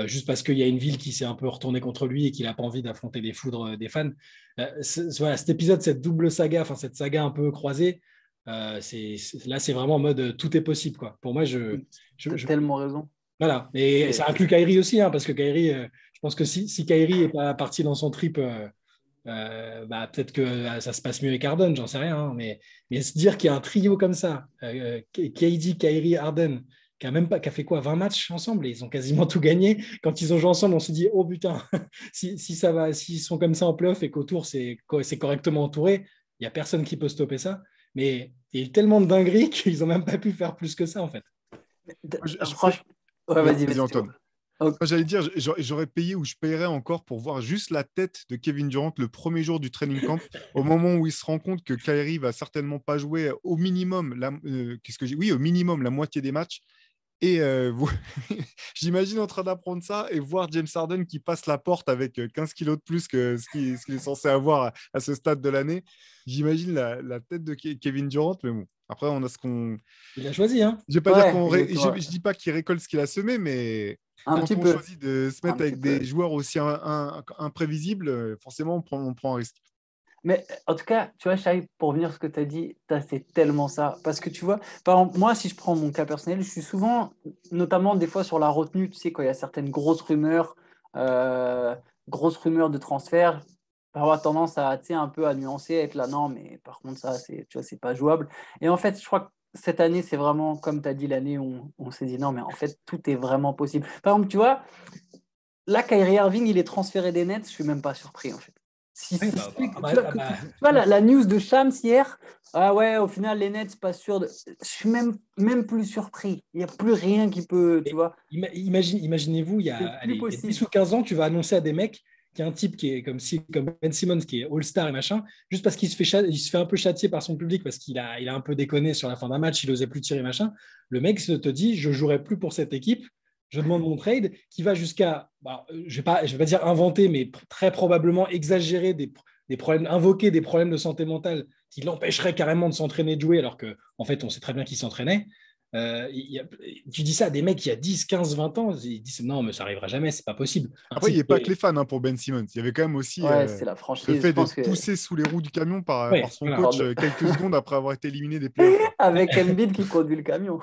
juste parce qu'il y a une ville qui s'est un peu retournée contre lui et qu'il n'a pas envie d'affronter les foudres des fans. Voilà, cet épisode, cette double saga, cette saga un peu croisée, là, c'est vraiment en mode tout est possible, quoi. Pour moi, tu as tellement raison. Voilà, et ça inclut Kyrie aussi, parce que Kyrie, je pense que si Kyrie n'est pas parti dans son trip, peut-être que ça se passe mieux avec Harden, j'en sais rien, mais se dire qu'il y a un trio comme ça, KD, Kyrie, Harden, qui a fait quoi, 20 matchs ensemble, et ils ont quasiment tout gagné. Quand ils ont joué ensemble, on se dit, oh putain, si ça va, s'ils sont comme ça en playoff et qu'autour c'est correctement entouré, il n'y a personne qui peut stopper ça. Mais il y a eu tellement de dingueries qu'ils n'ont même pas pu faire plus que ça, en fait. Vas-y, Antoine. Okay. J'allais dire, j'aurais payé ou je paierais encore pour voir juste la tête de Kevin Durant le premier jour du training camp, au moment où il se rend compte que Kyrie va certainement pas jouer au minimum, au minimum la moitié des matchs. Et j'imagine en train d'apprendre ça et voir James Harden qui passe la porte avec 15 kilos de plus que ce qu'il est censé avoir à ce stade de l'année. J'imagine la tête de Kevin Durant, mais bon. Après, on a ce qu'on. Il a choisi, hein. Je ne dis pas qu'il récolte ce qu'il a semé, mais quand on choisit de se mettre avec des joueurs aussi imprévisibles, forcément, on prend un risque. Mais en tout cas, tu vois, Charlie, pour revenir à ce que tu as dit, c'est tellement ça. Parce que tu vois, par exemple, moi, si je prends mon cas personnel, je suis souvent, notamment des fois sur la retenue, tu sais, quand il y a certaines grosses rumeurs de transfert, avoir tendance à, tu sais, un peu à nuancer, à être là, non, mais par contre, ça, tu vois, c'est pas jouable. Et en fait, je crois que cette année, c'est vraiment, comme tu as dit, l'année où on s'est dit, non, mais en fait, tout est vraiment possible. Par exemple, tu vois, là, Kyrie Irving, il est transféré des Nets, je suis même pas surpris, en fait. Tu vois, la news de Shams hier, ah ouais, au final, les Nets, pas sûr. Je suis même plus surpris. Il n'y a plus rien qui peut, tu vois. Imaginez-vous, il y a 10 ou 15 ans, tu vas annoncer à des mecs qu'il y a un type qui est comme Ben Simmons, qui est All-Star et machin, juste parce qu'il se fait un peu châtier par son public, parce qu'il a un peu déconné sur la fin d'un match, il n'osait plus tirer, machin. Le mec te dit, je ne jouerai plus pour cette équipe. Je demande mon trade, qui va jusqu'à, je vais pas dire inventer, mais très probablement exagérer des problèmes, invoquer des problèmes de santé mentale qui l'empêcheraient carrément de s'entraîner, de jouer, alors qu'en fait, on sait très bien qu'il s'entraînait. Tu dis ça à des mecs qui, a 10, 15, 20 ans, ils disent non, mais ça n'arrivera jamais, c'est pas possible. Après, il n'y a pas que les fans pour Ben Simmons. Il y avait quand même aussi c'est la franchise, le fait d'être poussé sous les roues du camion par son coach quelques secondes après avoir été éliminé des playoffs. Avec Embiid qui conduit le camion.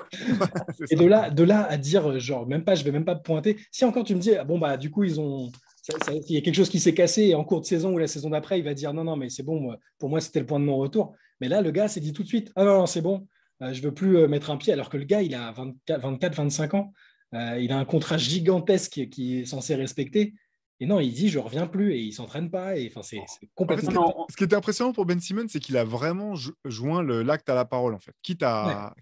Et de là à dire, genre, je vais même pas pointer. Si encore tu me dis, du coup, il y a quelque chose qui s'est cassé et en cours de saison ou la saison d'après, il va dire non, mais c'est bon, pour moi, c'était le point de non-retour. Mais là, le gars s'est dit tout de suite, ah non, c'est bon. Je ne veux plus mettre un pied, alors que le gars, il a 24, 25 ans. Il a un contrat gigantesque qui est censé respecter. Et non, il dit je reviens plus et il s'entraîne pas. Et enfin, c'est En fait, complètement. ce qui était impressionnant pour Ben Simmons, c'est qu'il a vraiment joint l'acte à la parole, en fait, Ouais.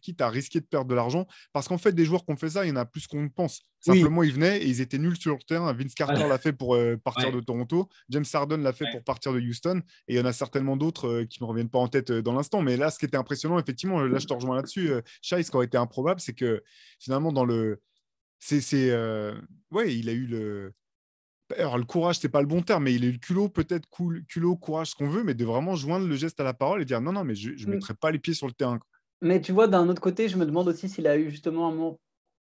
quitte à risquer de perdre de l'argent. Parce qu'en fait, des joueurs qui ont fait ça, il y en a plus qu'on ne pense. Oui. Simplement, ils venaient et ils étaient nuls sur le terrain. Vince Carter Voilà. l'a fait pour partir Ouais. de Toronto. James Harden l'a fait Ouais. pour partir de Houston. Et il y en a certainement d'autres qui ne me reviennent pas en tête dans l'instant. Mais là, ce qui était impressionnant, effectivement, là, je te rejoins là-dessus. Shai, ce qui aurait été improbable, c'est que finalement, dans le. Ouais, il a eu le. Alors, le courage, c'est pas le bon terme, mais il a eu le culot, peut-être culot, courage, ce qu'on veut, mais de vraiment joindre le geste à la parole et dire non, non, mais je ne mettrai pas les pieds sur le terrain. Mais tu vois, d'un autre côté, je me demande aussi s'il a eu justement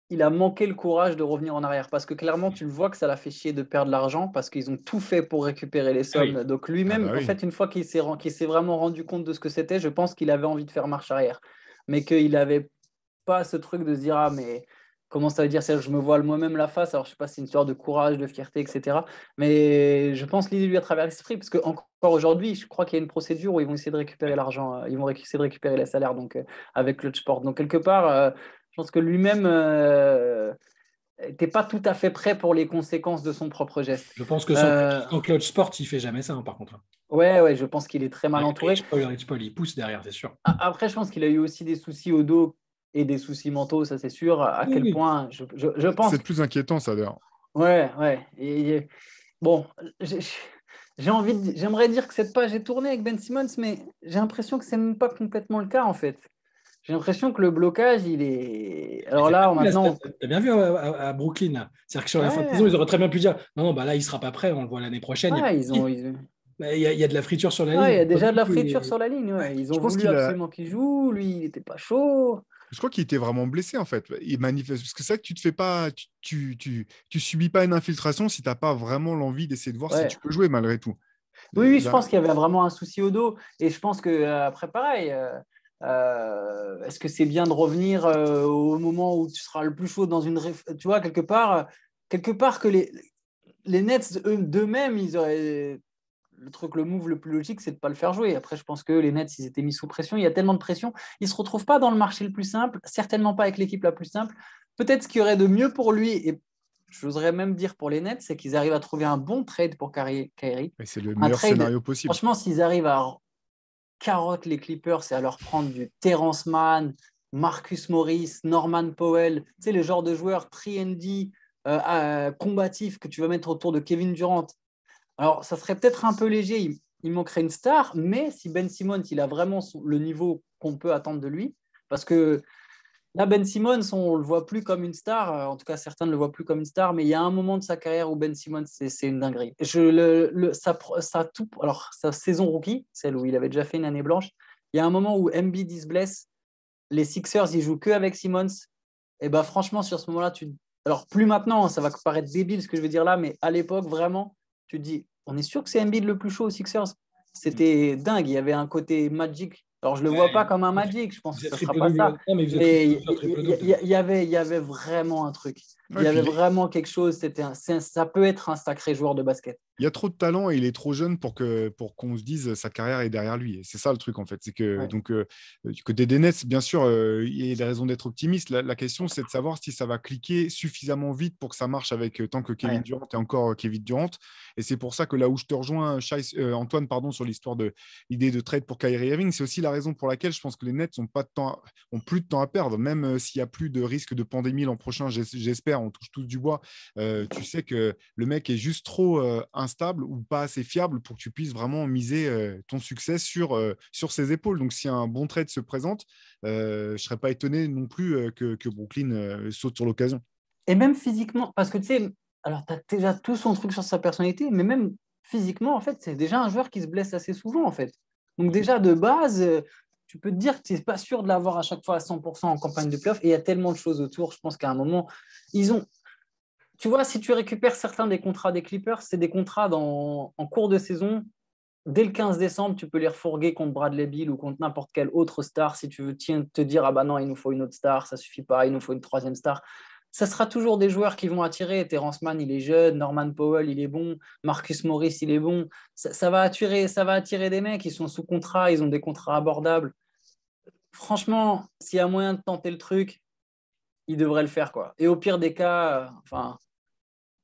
il a manqué le courage de revenir en arrière. Parce que clairement, tu le vois que ça l'a fait chier de perdre l'argent parce qu'ils ont tout fait pour récupérer les Ah oui. sommes. Donc Ah lui-même, bah en oui. fait, une fois qu'il s'est vraiment rendu compte de ce que c'était, je pense qu'il avait envie de faire marche arrière. Mais qu'il n'avait pas ce truc de se dire, ah, mais comment ça veut dire ça? Je me voile moi-même la face. Alors, je sais pas si c'est une histoire de courage, de fierté, etc. Mais je pense que l'idée lui a traversé l'esprit parce que encore aujourd'hui, je crois qu'il y a une procédure où ils vont essayer de récupérer l'argent. Ils vont essayer de récupérer les salaires donc, avec Clutch Sport. Donc, quelque part, je pense que lui-même n'était pas tout à fait prêt pour les conséquences de son propre geste. Je pense que Euh, sans clutch sport, il fait jamais ça, hein, par contre. ouais, je pense qu'il est très mal Ouais, entouré. Rich Paul, il pousse derrière, c'est sûr. Après, je pense qu'il a eu aussi des soucis au dos et des soucis mentaux, ça c'est sûr. À Oui, quel oui. point, je C'est pense. le plus inquiétant, ça, d'ailleurs. Ouais. Bon, j'ai j'aimerais dire que cette page est tournée avec Ben Simmons, mais j'ai l'impression que c'est même pas complètement le cas en fait. J'ai l'impression que le blocage, il est. Mais Alors là, maintenant. t'as bien vu à Brooklyn, là. C'est-à-dire que sur la fin de saison, Ouais, ils auraient très bien pu dire non, non, bah là, il sera pas prêt, on le voit l'année prochaine. Il y a, ouais, il y a de la friture sur la ouais, ligne. il y a déjà de la friture Et- sur la ligne. Ouais. Ouais. Ils Je ont pense voulu qu'il a. absolument qu'il joue. Lui, il n'était pas chaud. Je crois qu'il était vraiment blessé, en fait. Il manifeste. Parce que c'est ça que tu te fais pas. Tu subis pas une infiltration si tu n'as pas vraiment l'envie d'essayer de voir si Ouais. tu peux jouer malgré tout. Oui, je Là, pense qu'il y avait vraiment un souci au dos. Et je pense que après, pareil, est-ce que c'est bien de revenir au moment où tu seras le plus chaud dans une. Tu vois, quelque part que les Nets d'eux-mêmes, ils auraient. Le move le plus logique, c'est de ne pas le faire jouer. Après, je pense que les Nets, ils étaient mis sous pression. Il y a tellement de pression. Ils ne se retrouvent pas dans le marché le plus simple, certainement pas avec l'équipe la plus simple. Peut-être ce qu'il y aurait de mieux pour lui, et j'oserais même dire pour les Nets, c'est qu'ils arrivent à trouver un bon trade pour Kyrie. et c'est le Un meilleur trade, scénario possible. franchement, s'ils arrivent à carotte les Clippers, c'est à leur prendre du Terrence Mann, Marcus Morris, Norman Powell, tu sais, le genre de joueurs 3&D combatifs que tu vas mettre autour de Kevin Durant. Alors, ça serait peut-être un peu léger, il manquerait une star, mais si Ben Simmons, il a vraiment le niveau qu'on peut attendre de lui, parce que là, Ben Simmons, on ne le voit plus comme une star, en tout cas certains ne le voient plus comme une star, mais il y a un moment de sa carrière où Ben Simmons, c'est une dinguerie. Alors, sa saison rookie, celle où il avait déjà fait une année blanche, il y a un moment où Embiid se blesse, les Sixers, ils jouent que avec Simmons, et ben franchement, sur ce moment-là, alors plus maintenant, ça va paraître débile ce que je vais dire là, mais à l'époque, vraiment, tu te dis, on est sûr que c'est Embiid le plus chaud aux Sixers. C'était dingue, il y avait un côté Magic. Alors, je ne le vois pas Ouais, comme un Magic, je pense il que faisait ça ne sera pas ça. triple-double. Non, mais il faisait Mais triple-double. il y avait vraiment un truc. Il Ouais, y puis avait vraiment quelque chose. Ça peut être un sacré joueur de basket. il y a trop de talent et il est trop jeune pour qu'on se dise sa carrière est derrière lui. Et c'est ça le truc en fait. C'est que Ouais. donc du côté des Nets, bien sûr, il y a des raisons d'être optimiste. La question, c'est de savoir si ça va cliquer suffisamment vite pour que ça marche avec tant que Kevin Ouais. Durant et encore Kevin Durant. Et c'est pour ça que là où je te rejoins, Antoine, pardon, sur l'histoire de l'idée de trade pour Kyrie Irving, c'est aussi la raison pour laquelle je pense que les Nets ont plus de temps à perdre, même s'il n'y a plus de risque de pandémie l'an prochain. J'espère, on touche tous du bois. Tu sais que le mec est juste trop instable ou pas assez fiable pour que tu puisses vraiment miser ton succès sur ses épaules. Donc, si un bon trade se présente, je ne serais pas étonné non plus que Brooklyn saute sur l'occasion. Et même physiquement, parce que tu sais, alors tu as déjà tout son truc sur sa personnalité, mais même physiquement, en fait, c'est déjà un joueur qui se blesse assez souvent, en fait. Donc déjà, de base, tu peux te dire que tu n'es pas sûr de l'avoir à chaque fois à 100% en campagne de playoff. Et il y a tellement de choses autour, je pense qu'à un moment, ils ont... Tu vois, si tu récupères certains des contrats des Clippers, c'est des contrats en cours de saison. Dès le 15 décembre, tu peux les refourguer contre Bradley Beal ou contre n'importe quelle autre star si tu veux te dire ah bah non, il nous faut une autre star, ça suffit pas, il nous faut une troisième star. Ça sera toujours des joueurs qui vont attirer. Terrence Mann, il est jeune, Norman Powell, il est bon, Marcus Morris, il est bon. Ça va attirer des mecs, ils sont sous contrat, ils ont des contrats abordables. Franchement, s'il y a moyen de tenter le truc, ils devraient le faire quoi. Et au pire des cas, enfin,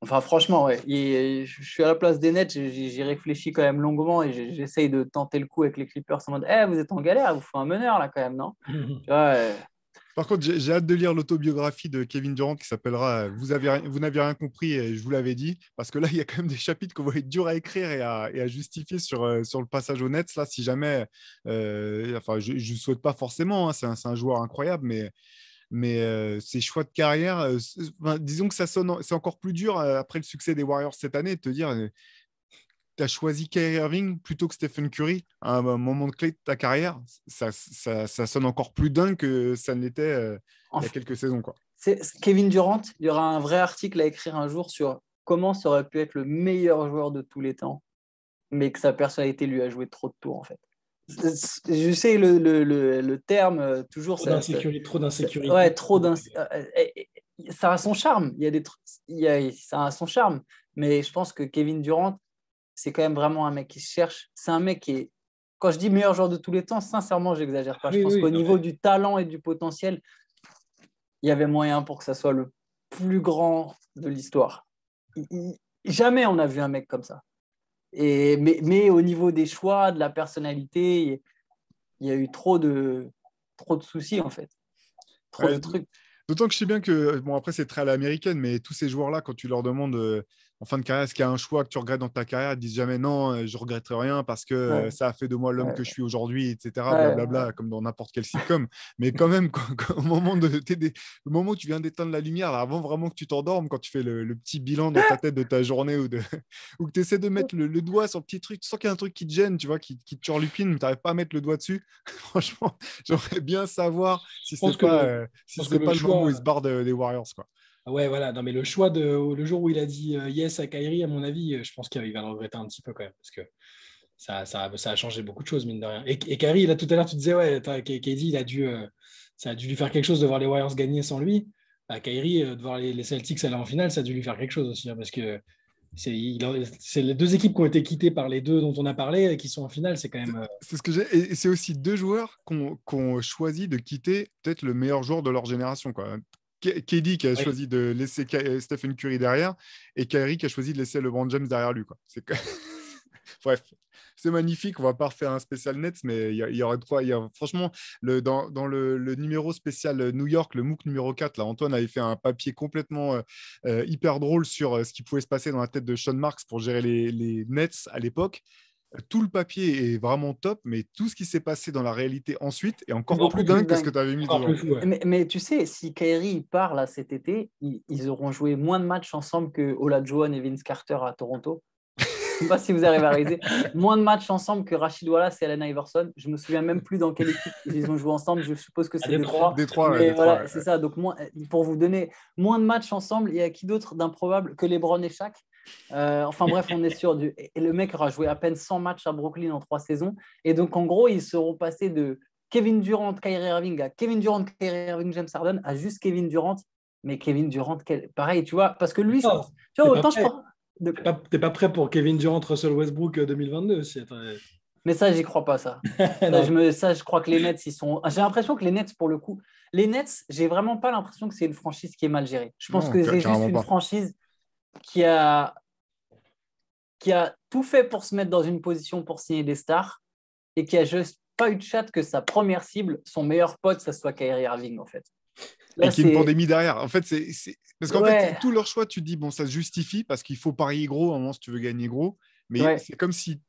Enfin, franchement, ouais. Je suis à la place des Nets, j'y réfléchis quand même longuement et j'essaye de tenter le coup avec les Clippers en mode vous êtes en galère, il vous faut un meneur là quand même, non? Tu vois, Par contre, j'ai hâte de lire l'autobiographie de Kevin Durant qui s'appellera Vous n'avez rien compris, et je vous l'avais dit, parce que là, il y a quand même des chapitres qu'on va être durs à écrire et à justifier sur le passage aux Nets. Là, si jamais, enfin, je ne souhaite pas forcément, hein, c'est un joueur incroyable, mais ses choix de carrière, disons que c'est encore plus dur après le succès des Warriors cette année de te dire tu as choisi Kyrie Irving plutôt que Stephen Curry à un moment clé de ta carrière. Ça sonne encore plus dingue que ça ne l'était il y a quelques saisons, quoi. Kevin Durant, il y aura un vrai article à écrire un jour sur comment ça aurait pu être le meilleur joueur de tous les temps, mais que sa personnalité lui a joué trop de tours en fait. Je sais le terme, toujours. Trop d'insécurité. Ouais, trop d'insécurité. Ça a son charme. Ça a son charme. Mais je pense que Kevin Durant, c'est quand même vraiment un mec qui se cherche. C'est un mec qui est. Quand je dis meilleur joueur de tous les temps, sincèrement, j'exagère pas. Je pense qu'au niveau du talent et du potentiel, il y avait moyen pour que ça soit le plus grand de l'histoire. Jamais on a vu un mec comme ça. Mais au niveau des choix, de la personnalité, il y a eu trop de soucis, en fait. Trop de trucs. D'autant que je sais bien que, bon, après, c'est très à l'américaine, mais tous ces joueurs-là, quand tu leur demandes en fin de carrière, est-ce qu'il y a un choix que tu regrettes dans ta carrière, ils disent jamais non, je ne regrette rien parce que ça a fait de moi l'homme que je suis aujourd'hui, etc. Blablabla, comme dans n'importe quel sitcom. Mais quand même, au moment où tu viens d'éteindre la lumière, là, avant vraiment que tu t'endormes, quand tu fais le petit bilan dans ta tête de ta journée ou que tu essaies de mettre le doigt sur le petit truc, tu sens qu'il y a un truc qui te gêne, tu vois, qui te turlupine, mais tu n'arrives pas à mettre le doigt dessus. Franchement, j'aimerais bien savoir si c'est pas le moment où il se barre des Warriors, quoi. Ouais, voilà. Non, mais le choix le jour où il a dit yes à Kyrie, à mon avis, je pense qu'il va le regretter un petit peu quand même, parce que ça a changé beaucoup de choses, mine de rien. Et Kyrie, là, tout à l'heure, tu disais, ouais, KD, ça a dû lui faire quelque chose de voir les Warriors gagner sans lui. Kyrie, de voir les Celtics aller en finale, ça a dû lui faire quelque chose aussi, hein, parce que c'est les deux équipes qui ont été quittées par les deux dont on a parlé et qui sont en finale, c'est quand même. C'est ce que j'ai. Et c'est aussi deux joueurs qui ont choisi de quitter peut-être le meilleur joueur de leur génération, quoi. KD qui a choisi de laisser Stephen Curry derrière et Kyrie qui a choisi de laisser LeBron James derrière lui, quoi. Bref, c'est magnifique. On va pas refaire un spécial Nets, mais il y aurait de quoi. Franchement, dans le numéro spécial New York, le MOOC numéro 4, là, Antoine avait fait un papier complètement hyper drôle sur ce qui pouvait se passer dans la tête de Sean Marks pour gérer les Nets à l'époque. Tout le papier est vraiment top, mais tout ce qui s'est passé dans la réalité ensuite est encore plus dingue que ce que tu avais mis dedans. Mais tu sais, si Kyrie part là cet été, ils auront joué moins de matchs ensemble que Olajuwon et Vince Carter à Toronto. Je ne sais pas si vous arrivez à réaliser. Moins de matchs ensemble que Rashid Wallace et Allen Iverson. Je ne me souviens même plus dans quelle équipe ils ont joué ensemble. Je suppose que c'est Détroit. Voilà, c'est ça. Donc, pour vous donner moins de matchs ensemble, il y a qui d'autre d'improbable que LeBron et Shaq. Enfin bref, on est sûr. Et le mec aura joué à peine 100 matchs à Brooklyn en 3 saisons. Et donc, en gros, ils seront passés de Kevin Durant, Kyrie Irving à Kevin Durant, Kyrie Irving, James Harden à juste Kevin Durant. Mais Kevin Durant, pareil, tu vois, parce que lui, tu vois, autant je pense. T'es pas prêt pour Kevin Durant, Russell Westbrook 2022 Mais ça, j'y crois pas, ça. Je crois que les Nets, ils sont. J'ai l'impression que les Nets, pour le coup, les Nets, j'ai vraiment pas l'impression que c'est une franchise qui est mal gérée. Je pense que c'est juste une franchise qui a tout fait pour se mettre dans une position pour signer des stars et qui a juste pas eu de chat que sa première cible, son meilleur pote, ça soit Kyrie Irving, en fait. Là, et qu'il y a une pandémie derrière. En fait, parce qu'en fait, tous leurs choix, tu te dis, bon, ça se justifie parce qu'il faut parier gros à un moment si tu veux gagner gros. Mais c'est comme si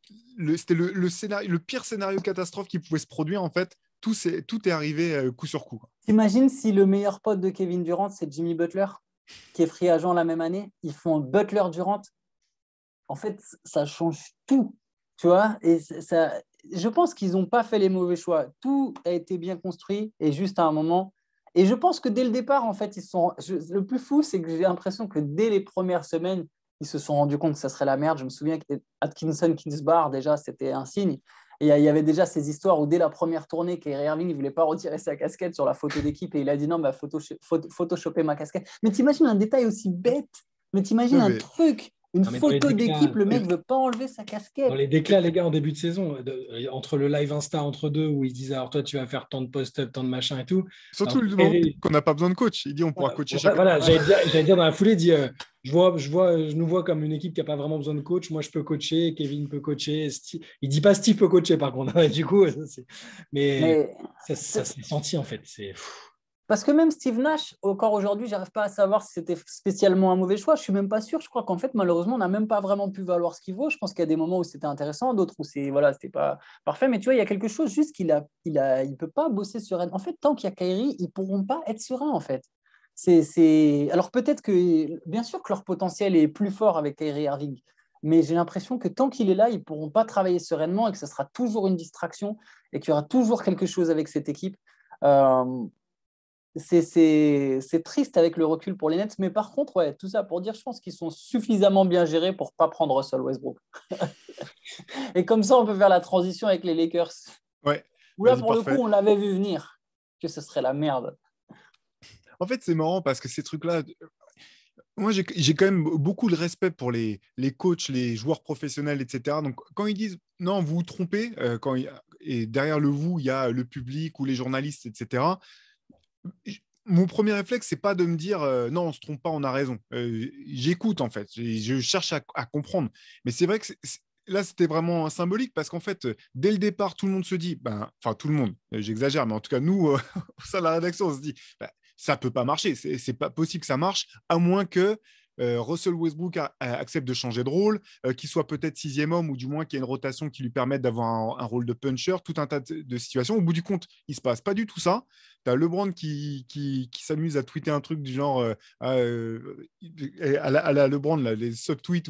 c'était le pire scénario catastrophe qui pouvait se produire. En fait, tout est arrivé coup sur coup. T'imagines si le meilleur pote de Kevin Durant, c'est Jimmy Butler, qui est free agent la même année. Ils font Butler-Durant. En fait, ça change tout. Tu vois, et je pense qu'ils n'ont pas fait les mauvais choix. Tout a été bien construit et juste à un moment. Et je pense que dès le départ, en fait, le plus fou, c'est que j'ai l'impression que dès les premières semaines, ils se sont rendus compte que ça serait la merde. Je me souviens qu'Atkinson-Kingsbar, déjà, c'était un signe. Et il y avait déjà ces histoires où dès la première tournée, Kyrie Irving ne voulait pas retirer sa casquette sur la photo d'équipe et il a dit non, photoshopper ma casquette. Mais t'imagines un détail aussi bête, mais t'imagines un truc Une Non, mais dans les photo déclats, d'équipe, le mec ne veut pas enlever sa dans casquette. les déclats, les gars, en début de saison, entre le live Insta entre deux, où ils disent alors toi, tu vas faire tant de post-up, tant de machin et tout. Surtout Alors, le moment Kyrie, qu'on n'a pas besoin de coach. Il dit on pourra coacher chacun. voilà, j'allais dire dans la foulée, il dit je nous vois comme une équipe qui n'a pas vraiment besoin de coach. Moi, je peux coacher, Kevin peut coacher. Il dit pas Steve peut coacher, par contre. Du coup, mais Mais ça s'est senti, en fait. parce que même Steve Nash, encore aujourd'hui, j'arrive pas à savoir si c'était spécialement un mauvais choix. Je suis même pas sûr. Je crois qu'en fait, malheureusement, on n'a même pas vraiment pu valoir ce qu'il vaut. Je pense qu'il y a des moments où c'était intéressant, d'autres où c'était pas parfait. Mais tu vois, il y a quelque chose juste il peut pas bosser serein. En fait, tant qu'il y a Kyrie, ils pourront pas être sereins, en fait. Alors peut-être que, bien sûr que leur potentiel est plus fort avec Kyrie Irving, mais j'ai l'impression que tant qu'il est là, ils pourront pas travailler sereinement et que ce sera toujours une distraction et qu'il y aura toujours quelque chose avec cette équipe. Euh, c'est triste avec le recul pour les Nets, mais par contre, ouais, tout ça pour dire, je pense qu'ils sont suffisamment bien gérés pour pas prendre Russell Westbrook. Et comme ça, on peut faire la transition avec les Lakers. Ouais, Où là, vas-y, pour le coup, parfait. on l'avait vu venir, que ce serait la merde. En fait, c'est marrant parce que ces trucs-là, moi, j'ai quand même beaucoup de respect pour les coachs, les joueurs professionnels, etc. Donc, quand ils disent non, vous vous trompez, et derrière le vous, il y a le public ou les journalistes, etc. Mon premier réflexe, c'est pas de me dire non, on se trompe pas, on a raison. J'écoute en fait, je cherche à comprendre. Mais c'est vrai que là, c'était vraiment symbolique parce qu'en fait, dès le départ, tout le monde se dit, enfin tout le monde, j'exagère, mais en tout cas nous, au sein de la rédaction, on se dit, ça peut pas marcher, c'est pas possible que ça marche, à moins que Russell Westbrook accepte de changer de rôle, qu'il soit peut-être sixième homme ou du moins qu'il y ait une rotation qui lui permette d'avoir un rôle de puncher, tout un tas de situations. Au bout du compte, il se passe pas du tout ça. Tu as LeBron qui s'amuse à tweeter un truc du genre à la LeBron, là, les sub-tweets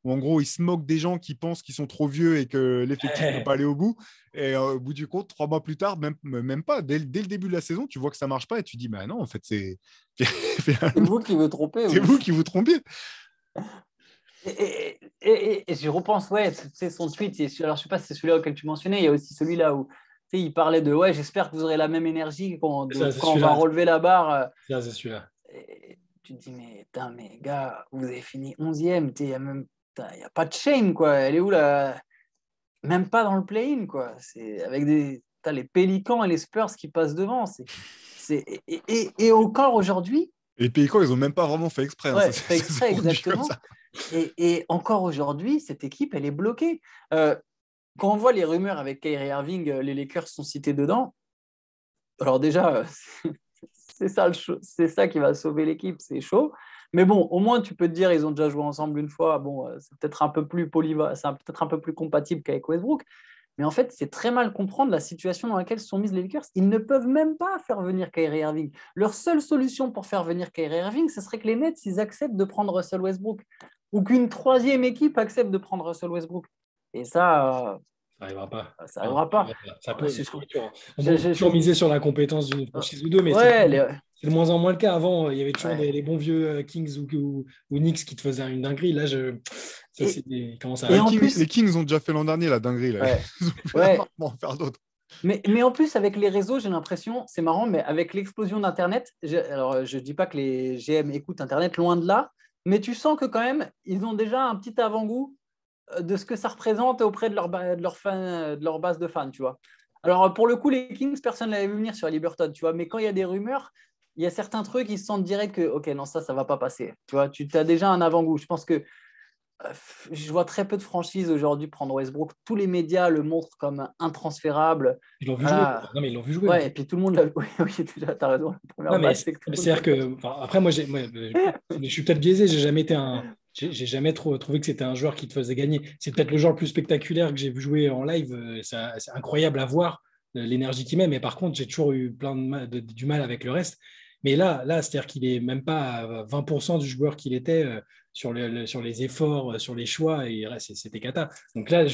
où en gros il se moque des gens qui pensent qu'ils sont trop vieux et que l'effectif ne peut pas aller au bout. Et au bout du compte, 3 mois plus tard, même pas, dès le début de la saison, tu vois que ça marche pas et tu dis, bah non, en fait, c'est C'est vous qui vous trompez. c'est vous qui vous trompiez. Et je repense, ouais, c'est son tweet. Alors, je sais pas si c'est celui-là auquel tu mentionnais. Il y a aussi celui-là où il parlait de ouais, j'espère que vous aurez la même énergie quand on va relever la barre. Ça, c'est celui-là. Et tu te dis, mais gars, vous avez fini 11e. Il n'y a pas de shame, quoi. Elle est où là? Même pas dans le play-in, quoi. C'est avec t'as les Pélicans et les Spurs qui passent devant. Et encore aujourd'hui. Et les Pélicans, ils n'ont même pas vraiment fait exprès. Ouais, fait exprès, exactement. Et encore aujourd'hui, cette équipe, elle est bloquée. Quand on voit les rumeurs avec Kyrie Irving, les Lakers sont cités dedans. Alors déjà, c'est ça qui va sauver l'équipe, c'est chaud. Mais bon, au moins, tu peux te dire, ils ont déjà joué ensemble une fois. Bon, c'est peut-être un peu plus c'est peut-être un peu plus compatible qu'avec Westbrook. Mais en fait, c'est très mal comprendre la situation dans laquelle se sont mises les Lakers. Ils ne peuvent même pas faire venir Kyrie Irving. Leur seule solution pour faire venir Kyrie Irving, ce serait que les Nets, ils acceptent de prendre Russell Westbrook. Ou qu'une troisième équipe accepte de prendre Russell Westbrook. Et ça n'arrivera pas. Ça n'arrivera pas. Ça peut. On peut toujours miser sur la compétence d'une franchise ou deux, mais ouais, c'est de moins en moins le cas. Avant, il y avait toujours les bons vieux Kings ou Knicks qui te faisaient une dinguerie. Là, les Kings ont déjà fait l'an dernier la dinguerie. Là. Ouais. Ils vont en faire d'autres. Mais en plus, avec les réseaux, j'ai l'impression, c'est marrant, mais avec l'explosion d'Internet, alors je ne dis pas que les GM écoutent Internet, loin de là, mais tu sens que quand même, ils ont déjà un petit avant-goût de ce que ça représente auprès de leur base de fans, tu vois. Alors, pour le coup, les Kings, personne ne l'avait vu venir sur Liberton, tu vois, mais quand il y a des rumeurs, il y a certains trucs, ils se sentent direct que, ok, non, ça ne va pas passer. Tu vois, tu as déjà un avant-goût. Je pense que je vois très peu de franchises aujourd'hui prendre Westbrook. Tous les médias le montrent comme intransférable. Ils l'ont vu jouer. Non, mais ils l'ont vu jouer. Ouais, et puis tout le monde l'a vu. Oui, tu as raison. C'est-à-dire que, après, moi, je suis peut-être biaisé. J'ai jamais trop trouvé que c'était un joueur qui te faisait gagner. C'est peut-être le joueur le plus spectaculaire que j'ai vu jouer en live. C'est incroyable à voir l'énergie qu'il met. Mais par contre, j'ai toujours eu du mal avec le reste. Mais là, c'est-à-dire qu'il n'est même pas à 20% du joueur qu'il était sur les efforts, sur les choix. Et c'était cata. Donc là,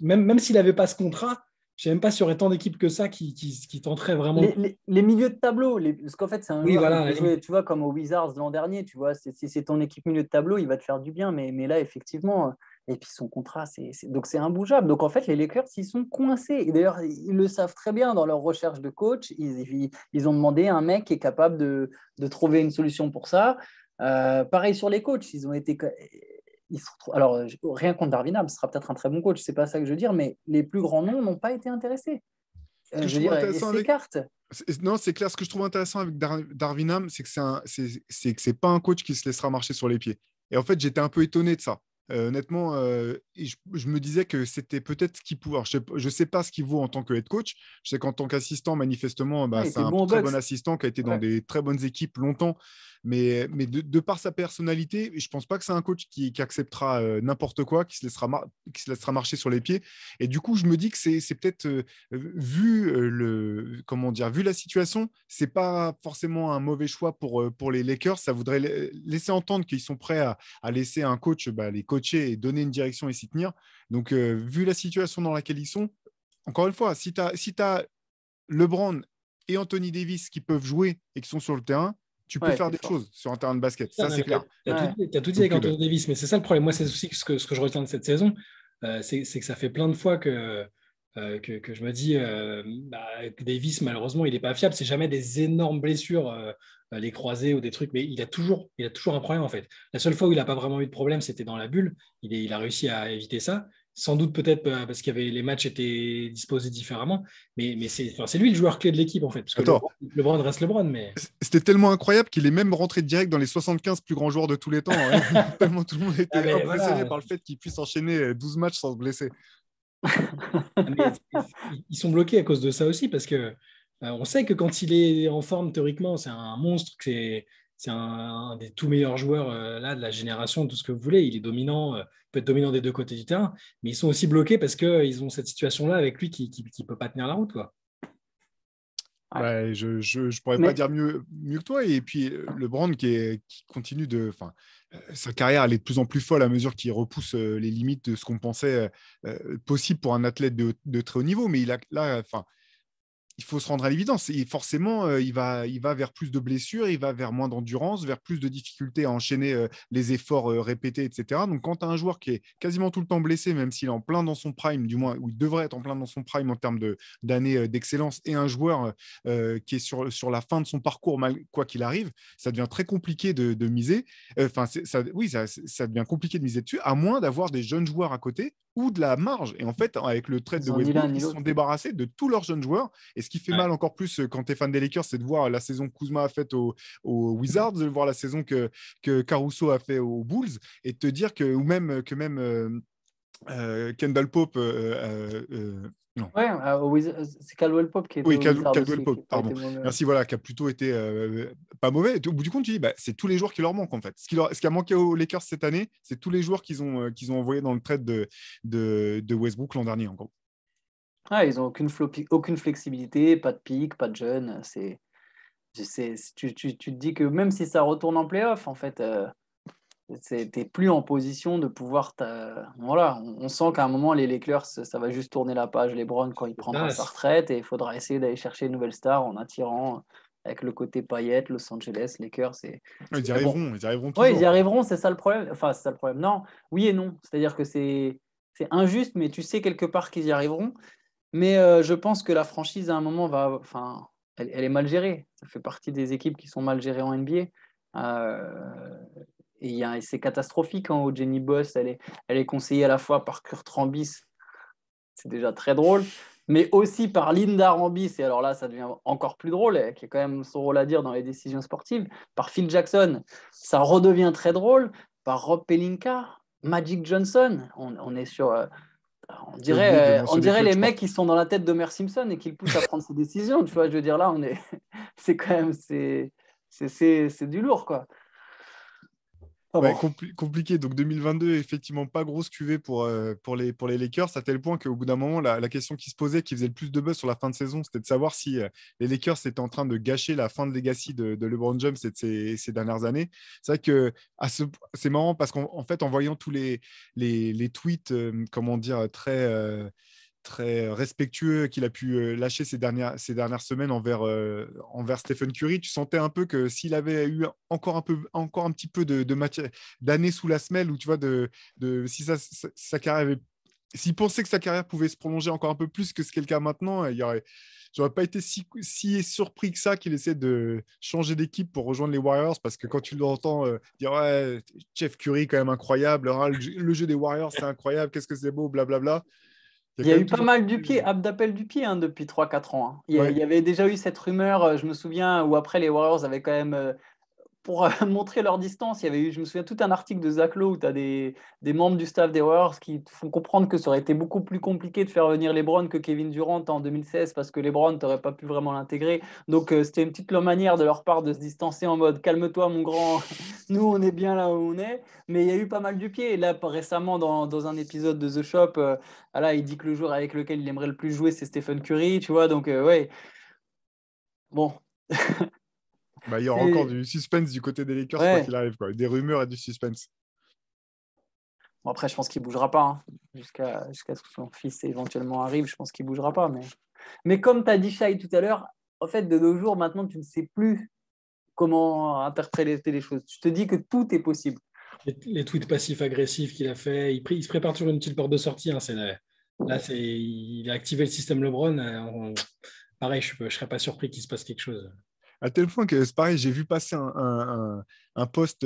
même s'il n'avait pas ce contrat, je ne sais même pas s'il y aurait tant d'équipes que ça qui tenteraient vraiment. Les milieux de tableau, parce qu'en fait, c'est un joueur voilà, qui peut jouer, tu vois, comme aux Wizards l'an dernier, tu vois, si c'est ton équipe milieu de tableau, il va te faire du bien, mais là, effectivement, et puis son contrat, donc c'est imbougeable. Donc en fait, les Lakers, ils sont coincés. Et d'ailleurs, ils le savent très bien dans leur recherche de coach. Ils ont demandé à un mec qui est capable de trouver une solution pour ça. Pareil sur les coachs, ils ont été Alors, rien contre Darwin Ham, ce sera peut-être un très bon coach, c'est pas ça que je veux dire, mais les plus grands noms n'ont pas été intéressés. Ce que Je je veux trouve dire, ils intéressant avec... s'écartent. Non, c'est clair. Ce que je trouve intéressant avec Darwin Ham, c'est que c'est que c'est pas un coach qui se laissera marcher sur les pieds. Et en fait, j'étais un peu étonné de ça. Honnêtement, je me disais que c'était peut-être ce qu'il pouvait. Alors, je sais pas ce qu'il vaut en tant que head coach. Je sais qu'en tant qu'assistant, manifestement, Ah, il c'est était un bon au très Bucks. bon assistant qui a été dans Ouais. des très bonnes équipes longtemps. Mais de par sa personnalité, je pense pas que c'est un coach qui acceptera n'importe quoi, qui se laissera marcher sur les pieds. Et du coup, je me dis que c'est peut-être vu la situation, c'est pas forcément un mauvais choix pour les Lakers. Ça voudrait laisser entendre qu'ils sont prêts à laisser un coach les coacher et donner une direction et s'y tenir. Donc, vu la situation dans laquelle ils sont, encore une fois, si tu as LeBron et Anthony Davis qui peuvent jouer et qui sont sur le terrain, tu peux Ouais, faire t'es des fort. choses sur un terrain de basket. Ça, c'est clair. Tu as, Ouais. tout dit avec Donc, Anthony Davis, mais c'est ça le problème. Moi, c'est aussi ce que je retiens de cette saison, c'est que ça fait plein de fois que je me dis que Davis, malheureusement, il n'est pas fiable. C'est jamais des énormes blessures, les croisés ou des trucs, mais il a toujours un problème en fait. La seule fois où il n'a pas vraiment eu de problème, c'était dans la bulle. Il a réussi à éviter ça. Sans doute peut-être parce qu'il y avait les matchs étaient disposés différemment, mais c'est lui le joueur clé de l'équipe en fait, parce que attends, LeBron reste LeBron, mais c'était tellement incroyable qu'il est même rentré direct dans les 75 plus grands joueurs de tous les temps, hein. Tellement tout le monde ah, était mais impressionné voilà. par le fait qu'il puisse enchaîner 12 matchs sans se blesser. Ah, mais ils sont bloqués à cause de ça aussi, parce que on sait que quand il est en forme, théoriquement, c'est un monstre, que c'est un des tout meilleurs joueurs là, de la génération, tout ce que vous voulez. Il est dominant, peut être dominant des deux côtés du terrain, mais ils sont aussi bloqués parce qu'ils ont cette situation-là avec lui qui ne peut pas tenir la route, quoi. Ouais. Ouais, je pourrais pas Mais dire mieux que toi. Et puis, LeBron qui continue de. Enfin, sa carrière, elle est de plus en plus folle à mesure qu'il repousse les limites de ce qu'on pensait possible pour un athlète de très haut niveau. Mais là, enfin, il faut se rendre à l'évidence. Et forcément, il va vers plus de blessures, il va vers moins d'endurance, vers plus de difficultés à enchaîner les efforts répétés, etc. Donc, quand tu as un joueur qui est quasiment tout le temps blessé, même s'il est en plein dans son prime, du moins, ou il devrait être en plein dans son prime en termes d'années d'excellence, et un joueur qui est sur la fin de son parcours, quoi qu'il arrive, ça devient très compliqué de miser. Enfin, ça devient compliqué de miser dessus, à moins d'avoir des jeunes joueurs à côté ou de la marge. Et en fait, avec le trade de ils ont ni l'un Westbrook, ni ils se l'autre. sont débarrassés de tous leurs jeunes joueurs. Et ce qui fait mal encore plus quand tu es fan des Lakers, c'est de voir la saison que Kuzma a faite aux Wizards, de voir la saison que Caruso a fait aux Bulls, et de te dire que, ou même Kendall Pope. Non. Ouais, c'est Caldwell Pope qui était Oui, au Wizard Caldwell aussi, qui Pope, n'a pas pardon. été mauvais. Merci, voilà, qui a plutôt été pas mauvais. Au bout du compte, tu dis, c'est tous les joueurs qui leur manquent, en fait. Ce qui a manqué aux Lakers cette année, c'est tous les joueurs qu'ils ont envoyés dans le trade de Westbrook l'an dernier, en gros. Ah, ils n'ont aucune flexibilité, pas de pic, pas de jeunes. Tu te dis que même si ça retourne en playoff, en fait, t'es plus en position de pouvoir. Voilà, on sent qu'à un moment, les Lakers, ça va juste tourner la page. LeBron, quand il prendra Ah, sa retraite, et il faudra essayer d'aller chercher une nouvelle star en attirant avec le côté paillettes, Los Angeles, Lakers. Ils y Mais bon, arriveront ouais, ils y toujours. arriveront, c'est ça le problème. Enfin, c'est ça le problème. Non, oui et non. C'est-à-dire que c'est injuste, mais tu sais quelque part qu'ils y arriveront. Mais je pense que la franchise, à un moment, enfin, elle est mal gérée. Ça fait partie des équipes qui sont mal gérées en NBA. Et c'est catastrophique quand Jenny Boss, elle est conseillée à la fois par Kurt Rambis, c'est déjà très drôle, mais aussi par Linda Rambis, et alors là, ça devient encore plus drôle, qui a quand même son rôle à dire dans les décisions sportives, par Phil Jackson, ça redevient très drôle, par Rob Pelinka, Magic Johnson, on est sur... on J'ai oublié de on mentionner dirait les Clutch mecs Sports. qui sont dans la tête d'Homer Simpson et qui le poussent à prendre ses décisions. Tu vois, je veux dire, là, c'est quand même, c'est du lourd, quoi. Ah Ouais, bon. compliqué. Donc 2022, effectivement, pas grosse cuvée pour les Lakers, à tel point qu'au bout d'un moment, la question qui se posait, qui faisait le plus de buzz sur la fin de saison, c'était de savoir si les Lakers étaient en train de gâcher la fin de legacy de LeBron James et de ces dernières années. C'est vrai que c'est marrant parce qu'en fait, en voyant tous les tweets, comment dire, très respectueux qu'il a pu lâcher ces dernières semaines envers Stephen Curry. Tu sentais un peu que s'il avait eu encore un petit peu de matière, d'années sous la semelle, ou tu vois, si sa carrière avait s'il pensait que sa carrière pouvait se prolonger encore un peu plus que ce qu'est le cas maintenant, j'aurais pas été si surpris que ça qu'il essaie de changer d'équipe pour rejoindre les Warriors, parce que quand tu l'entends dire ouais, Jeff Curry quand même incroyable, hein, le jeu des Warriors c'est incroyable, qu'est-ce que c'est beau, blablabla. Il y a eu pas mal d'appels du pied depuis 3-4 ans. Hein. Il y avait déjà eu cette rumeur, je me souviens, où après les Warriors avaient quand même pour montrer leur distance, il y avait eu, je me souviens, tout un article de Zach Lowe où tu as des membres du staff des Warriors qui te font comprendre que ça aurait été beaucoup plus compliqué de faire venir LeBron que Kevin Durant en 2016 parce que LeBron, tu n'aurais pas pu vraiment l'intégrer. Donc, c'était une petite manière de leur part de se distancer en mode calme-toi, mon grand, nous, on est bien là où on est. Mais il y a eu pas mal du pied. Et là, récemment, dans un épisode de The Shop, là, il dit que le joueur avec lequel il aimerait le plus jouer, c'est Stephen Curry, tu vois. Donc, ouais. Bon. Il y aura encore du suspense du côté des Lakers quoi qu'il arrive, quoi. Des rumeurs et du suspense. Bon, après, je pense qu'il ne bougera pas. Hein. Jusqu'à ce que son fils éventuellement arrive, je pense qu'il ne bougera pas. Mais comme tu as dit, Shai, tout à l'heure, en fait, de nos jours, maintenant, tu ne sais plus comment interpréter les choses. Tu te dis que tout est possible. Les tweets passifs-agressifs qu'il a fait, il se prépare toujours une petite porte de sortie. Hein. Il a activé le système LeBron. Pareil, je ne serais pas surpris qu'il se passe quelque chose. À tel point que c'est pareil, j'ai vu passer un post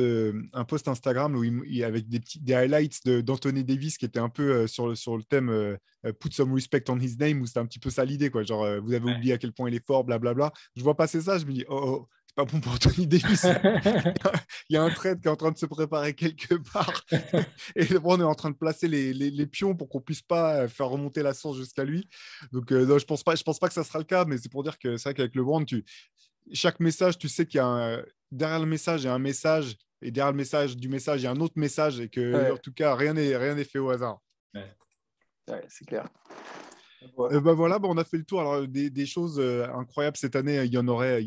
Instagram où avec des highlights d'Anthony Davis qui était un peu sur le thème Put some respect on his name, où c'était un petit peu ça l'idée, quoi. Genre, vous avez oublié à quel point il est fort, blablabla. Je vois passer ça, je me dis, oh, c'est pas bon pour Anthony Davis. Il y a un trade qui est en train de se préparer quelque part. Et LeBron est en train de placer les pions pour qu'on puisse pas faire remonter la source jusqu'à lui. Donc, non, je pense pas que ça sera le cas, mais c'est pour dire que c'est vrai qu'avec LeBron, chaque message, tu sais qu'il y a derrière le message, il y a un message, et derrière le message du message, il y a un autre message, et que, en tout cas, rien n'est fait au hasard. Ouais, c'est clair. Voilà, on a fait le tour. Alors, des choses incroyables cette année, il y en aurait,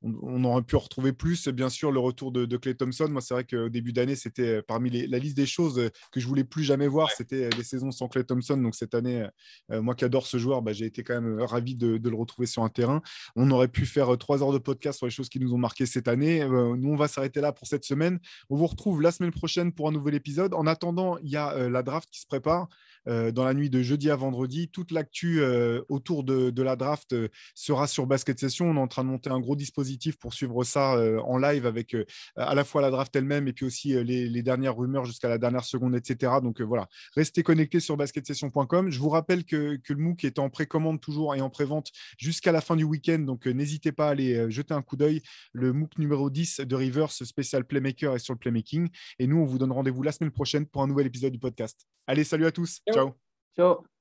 on aurait pu en retrouver plus. Bien sûr, le retour de Klay Thompson. Moi, c'est vrai qu'au début d'année, c'était parmi la liste des choses que je voulais plus jamais voir. C'était des saisons sans Klay Thompson. Donc, cette année, moi qui adore ce joueur, j'ai été quand même ravi de le retrouver sur un terrain. On aurait pu faire 3 heures de podcast sur les choses qui nous ont marqué cette année. Nous, on va s'arrêter là pour cette semaine. On vous retrouve la semaine prochaine pour un nouvel épisode. En attendant, il y a la draft qui se prépare. Dans la nuit de jeudi à vendredi. Toute l'actu autour de la draft sera sur Basket Session. On est en train de monter un gros dispositif pour suivre ça en live avec à la fois la draft elle-même et puis aussi les dernières rumeurs jusqu'à la dernière seconde, etc. Donc voilà, restez connectés sur basketsession.com. Je vous rappelle que le MOOC est en précommande toujours et en prévente jusqu'à la fin du week-end. Donc n'hésitez pas à aller jeter un coup d'œil. Le MOOC numéro 10 de Rivers spécial Playmaker est sur le Playmaking. Et nous, on vous donne rendez-vous la semaine prochaine pour un nouvel épisode du podcast. Allez, salut à tous. Ciao. Ciao.